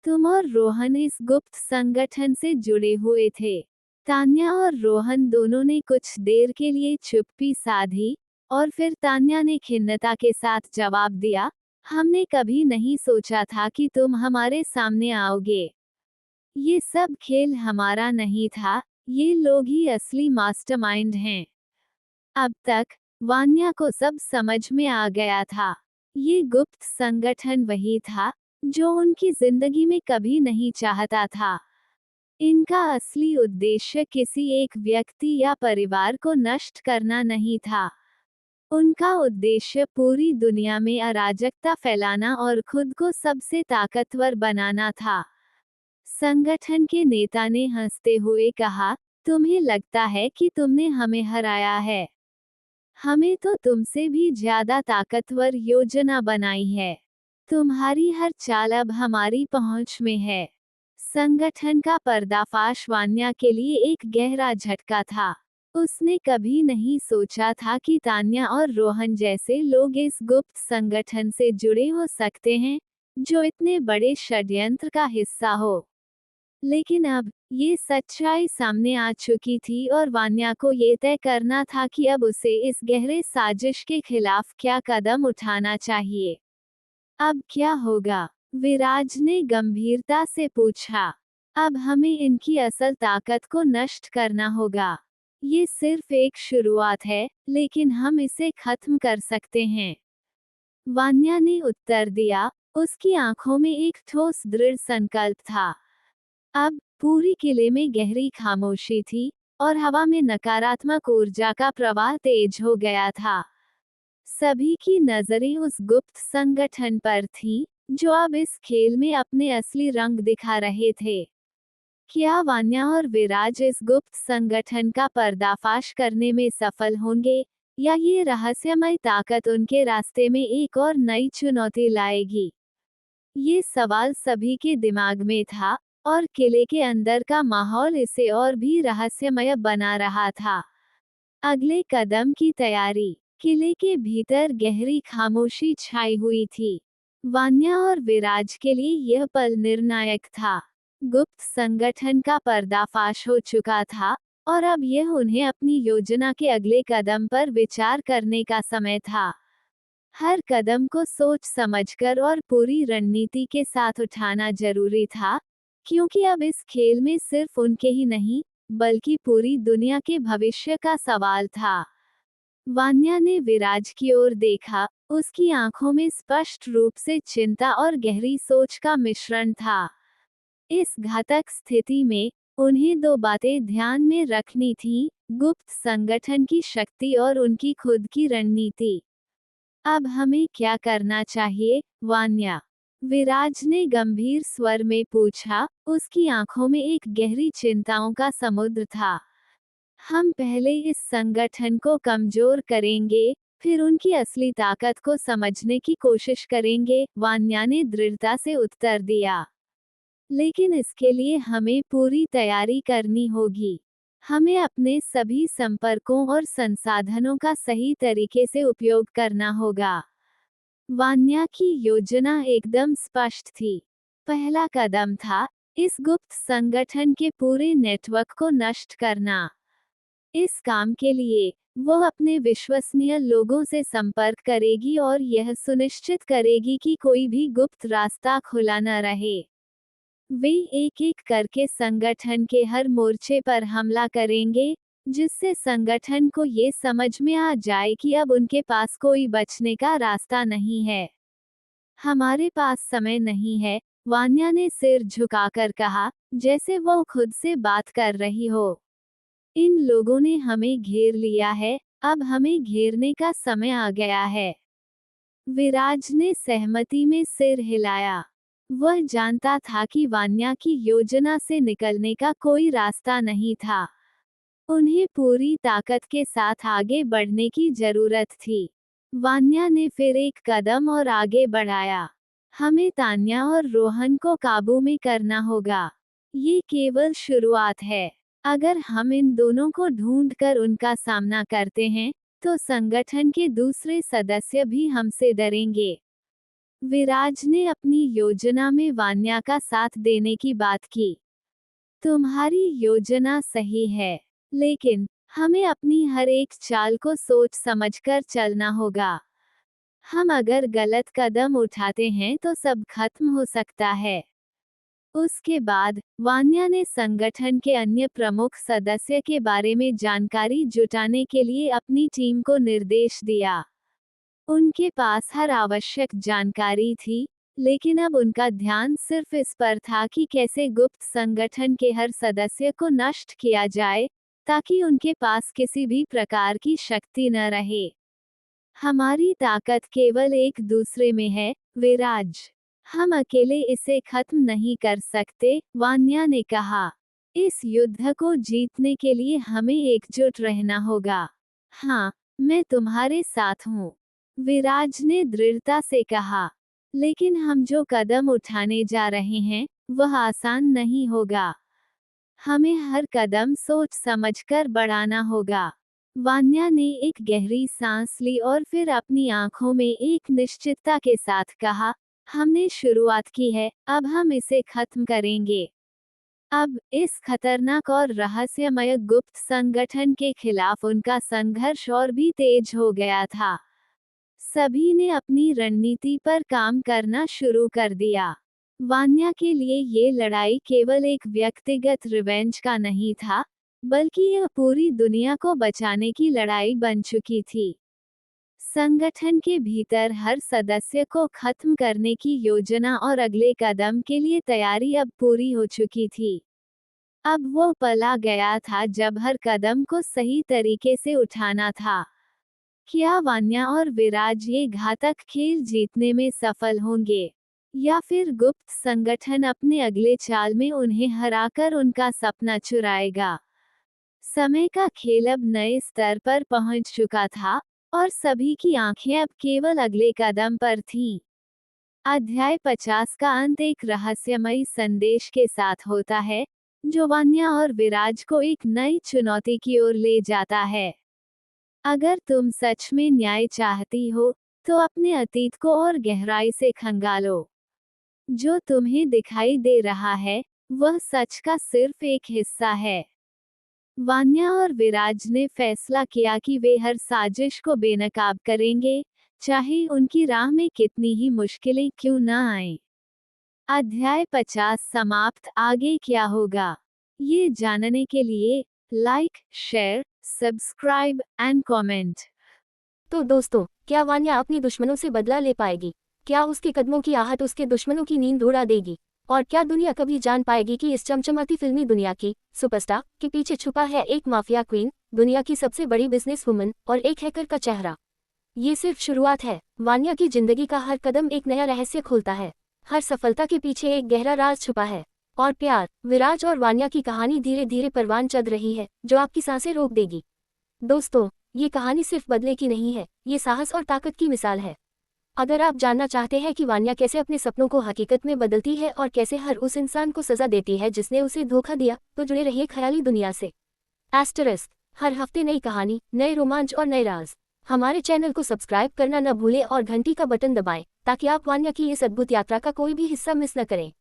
तुम और रोहन इस गुप्त संगठन से जुड़े हुए थे? तान्या और रोहन दोनों ने कुछ देर के लिए चुप्पी साधी, और फिर तान्या ने खिन्नता के साथ जवाब दिया, हमने कभी नहीं सोचा था कि तुम हमारे सामने आओगे। ये सब खेल हमारा नहीं था, ये लोग ही असली मास्टरमाइंड हैं। अब तक वान्या को सब समझ में आ गया था। ये गुप्त संगठन वही था जो उनकी जिंदगी में कभी नहीं चाहता था। इनका असली उद्देश्य किसी एक व्यक्ति या परिवार को नष्ट करना नहीं था। उनका उद्देश्य पूरी दुनिया में अराजकता फैलाना और खुद को सबसे ताकतवर बनाना था। संगठन के नेता ने हंसते हुए कहा, तुम्हें लगता है कि तुमने हमें हराया है? हमें तो तुमसे भी ज्यादा ताकतवर योजना बनाई है। तुम्हारी हर चाल अब हमारी पहुंच में है। संगठन का पर्दाफाश वान्या के लिए एक गहरा झटका था। उसने कभी नहीं सोचा था कि तान्या और रोहन जैसे लोग इस गुप्त संगठन से जुड़े हो सकते हैं, जो इतने बड़े षड्यंत्र का हिस्सा हो। लेकिन अब ये सच्चाई सामने आ चुकी थी और वान्या को ये तय करना था कि अब उसे इस गहरे साजिश के खिलाफ क्या कदम उठाना चाहिए। अब क्या होगा? विराज ने गंभीरता से पूछा। अब हमें इनकी असल ताकत को नष्ट करना होगा। ये सिर्फ एक शुरुआत है, लेकिन हम इसे खत्म कर सकते हैं। वान्या ने उत्तर दिया, उसकी आंखों में एक ठोस दृढ़ संकल्प था। अब पूरी किले में गहरी खामोशी थी, और हवा में नकारात्मक ऊर्जा का प्रवाह तेज हो गया था। सभी की नजरें उस गुप्त संगठन पर थीं, जो अब इस खेल में अपने असली रंग दिखा रहे थे। क्या वान्या और विराज इस गुप्त संगठन का पर्दाफाश करने में सफल होंगे, या ये रहस्यमय ताकत उनके रास्ते में एक और नई चुनौती लाएगी? ये सवाल सभी के दिमाग में था, और किले के अंदर का माहौल इसे और भी रहस्यमय बना रहा था। अगले कदम की तैयारी। किले के भीतर गहरी खामोशी छाई हुई थी। वान्या और विराज के लिए यह पल निर्णायक था। गुप्त संगठन का पर्दाफाश हो चुका था, और अब यह उन्हें अपनी योजना के अगले कदम पर विचार करने का समय था। हर कदम को सोच समझकर और पूरी रणनीति के साथ उठाना जरूरी था, क्योंकि अब इस खेल में सिर्फ उनके ही नहीं, बल्कि पूरी दुनिया के भविष्य का सवाल था। वान्या ने विराज की ओर देखा, उसकी आंखों में स्पष्ट रूप से चिंता और गहरी सोच का मिश्रण था। इस घातक स्थिति में उन्हें दो बातें ध्यान में रखनी थीं, गुप्त संगठन की शक्ति और उनकी खुद की रणनीति। अब हमें क्या करना चाहिए, वान्या? विराज ने गंभीर स्वर में पूछा, उसकी आंखों में एक गहरी चिंताओं का समुद्र था। हम पहले इस संगठन को कमजोर करेंगे, फिर उनकी असली ताकत को समझने की कोशिश करेंगे, वान्या ने दृढ़ता से उत्तर दिया। लेकिन इसके लिए हमें पूरी तैयारी करनी होगी। हमें अपने सभी संपर्कों और संसाधनों का सही तरीके से उपयोग करना होगा। वान्या की योजना एकदम स्पष्ट थी। पहला कदम था इस गुप्त संगठन के पूरे नेटवर्क को नष्ट करना। इस काम के लिए वो अपने विश्वसनीय लोगों से संपर्क करेगी और यह सुनिश्चित करेगी कि कोई भी गुप्त रास्ता खुला न रहे। वे एक एक करके संगठन के हर मोर्चे पर हमला करेंगे, जिससे संगठन को ये समझ में आ जाए कि अब उनके पास कोई बचने का रास्ता नहीं है। हमारे पास समय नहीं है, वान्या ने सिर झुकाकर कहा, जैसे वो खुद से बात कर रही हो। इन लोगों ने हमें घेर लिया है, अब हमें घेरने का समय आ गया है। विराज ने सहमति में सिर हिलाया। वह जानता था कि वान्या की योजना से निकलने का कोई रास्ता नहीं था। उन्हें पूरी ताकत के साथ आगे बढ़ने की जरूरत थी। वान्या ने फिर एक कदम और आगे बढ़ाया। हमें तान्या और रोहन को काबू में करना होगा। ये केवल शुरुआत है। अगर हम इन दोनों को ढूंढकर उनका सामना करते हैं, तो संगठन के दूसरे सदस्य भी हमसे डरेंगे। विराज ने अपनी योजना में वान्या का साथ देने की बात की। तुम्हारी योजना सही है, लेकिन हमें अपनी हर एक चाल को सोच समझकर चलना होगा। हम अगर गलत कदम उठाते हैं तो सब खत्म हो सकता है। उसके बाद वान्या ने संगठन के अन्य प्रमुख सदस्य के बारे में जानकारी जुटाने के लिए अपनी टीम को निर्देश दिया। उनके पास हर आवश्यक जानकारी थी, लेकिन अब उनका ध्यान सिर्फ इस पर था कि कैसे गुप्त संगठन के हर सदस्य को नष्ट किया जाए, ताकि उनके पास किसी भी प्रकार की शक्ति न रहे। हमारी ताकत केवल एक दूसरे में है, विराज। हम अकेले इसे खत्म नहीं कर सकते, वान्या ने कहा। इस युद्ध को जीतने के लिए हमें एकजुट रहना होगा। हाँ, मैं तुम्हारे साथ हूँ, विराज ने दृढ़ता से कहा। लेकिन हम जो कदम उठाने जा रहे हैं, वह आसान नहीं होगा। हमें हर कदम सोच समझकर बढ़ाना होगा। वान्या ने एक गहरी सांस ली और फिर अपनी आंखों में एक निश्चितता के साथ कहा, हमने शुरुआत की है, अब हम इसे खत्म करेंगे। अब इस खतरनाक और रहस्यमय गुप्त संगठन के खिलाफ उनका संघर्ष और भी तेज हो गया था। सभी ने अपनी रणनीति पर काम करना शुरू कर दिया। वान्या के लिए ये लड़ाई केवल एक व्यक्तिगत रिवेंज का नहीं था, बल्कि यह पूरी दुनिया को बचाने की लड़ाई बन चुकी थी। संगठन के भीतर हर सदस्य को खत्म करने की योजना और अगले कदम के लिए तैयारी अब पूरी हो चुकी थी। अब वो पल आ गया था जब हर कदम को सही तरीके से उठाना था। क्या वान्या और विराज ये घातक खेल जीतने में सफल होंगे? या फिर गुप्त संगठन अपने अगले चाल में उन्हें हराकर उनका सपना चुराएगा। समय का खेल अब नए स्तर पर पहुंच चुका था और सभी की आंखें अब केवल अगले कदम पर थीं। अध्याय 50 का अंत एक रहस्यमयी संदेश के साथ होता है, जो वान्या और विराज को एक नई चुनौती की ओर ले जाता है। अगर तुम सच में न्याय चाहती हो, तो अपने अतीत को और गहराई से खंगालो। जो तुम्हें दिखाई दे रहा है, वह सच का सिर्फ एक हिस्सा है। वान्या और विराज ने फैसला किया कि वे हर साजिश को बेनकाब करेंगे, चाहे उनकी राह में कितनी ही मुश्किलें क्यों न आएं। अध्याय 50 समाप्त। आगे क्या होगा, ये जानने के लिए like, share, subscribe and comment. तो दोस्तों, क्या वान्या अपनी दुश्मनों से बदला ले पाएगी? क्या उसके कदमों की आहट उसके दुश्मनों की नींद उड़ा देगी? और क्या दुनिया कभी जान पाएगी कि इस चमचमाती फिल्मी दुनिया की सुपरस्टार के पीछे छुपा है एक माफिया क्वीन, दुनिया की सबसे बड़ी बिजनेस वुमन और एक हैकर का चेहरा? ये सिर्फ शुरुआत है। वान्या की जिंदगी का हर कदम एक नया रहस्य खोलता है। हर सफलता के पीछे एक गहरा राज छुपा है। और प्यार, विराज और वान्या की कहानी धीरे धीरे परवान चढ़ रही है, जो आपकी सांसें रोक देगी। दोस्तों, ये कहानी सिर्फ बदले की नहीं है, ये साहस और ताकत की मिसाल है। अगर आप जानना चाहते हैं कि वान्या कैसे अपने सपनों को हकीकत में बदलती है और कैसे हर उस इंसान को सजा देती है जिसने उसे धोखा दिया, तो जुड़े रहिए ख्याली दुनिया से। एस्टरिस्क, हर हफ्ते नई कहानी, नए रोमांच और नए राज। हमारे चैनल को सब्सक्राइब करना न भूलें और घंटी का बटन दबाएं, ताकि आप वान्या की इस अद्भुत यात्रा का कोई भी हिस्सा मिस न करें।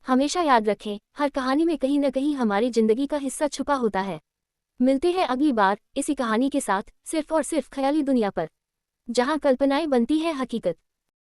हमेशा याद रखें, हर कहानी में कहीं न कहीं हमारी जिंदगी का हिस्सा छुपा होता है। मिलते हैं अगली बार इसी कहानी के साथ, सिर्फ और सिर्फ ख्याली दुनिया पर, जहां कल्पनाएं बनती है हकीकत।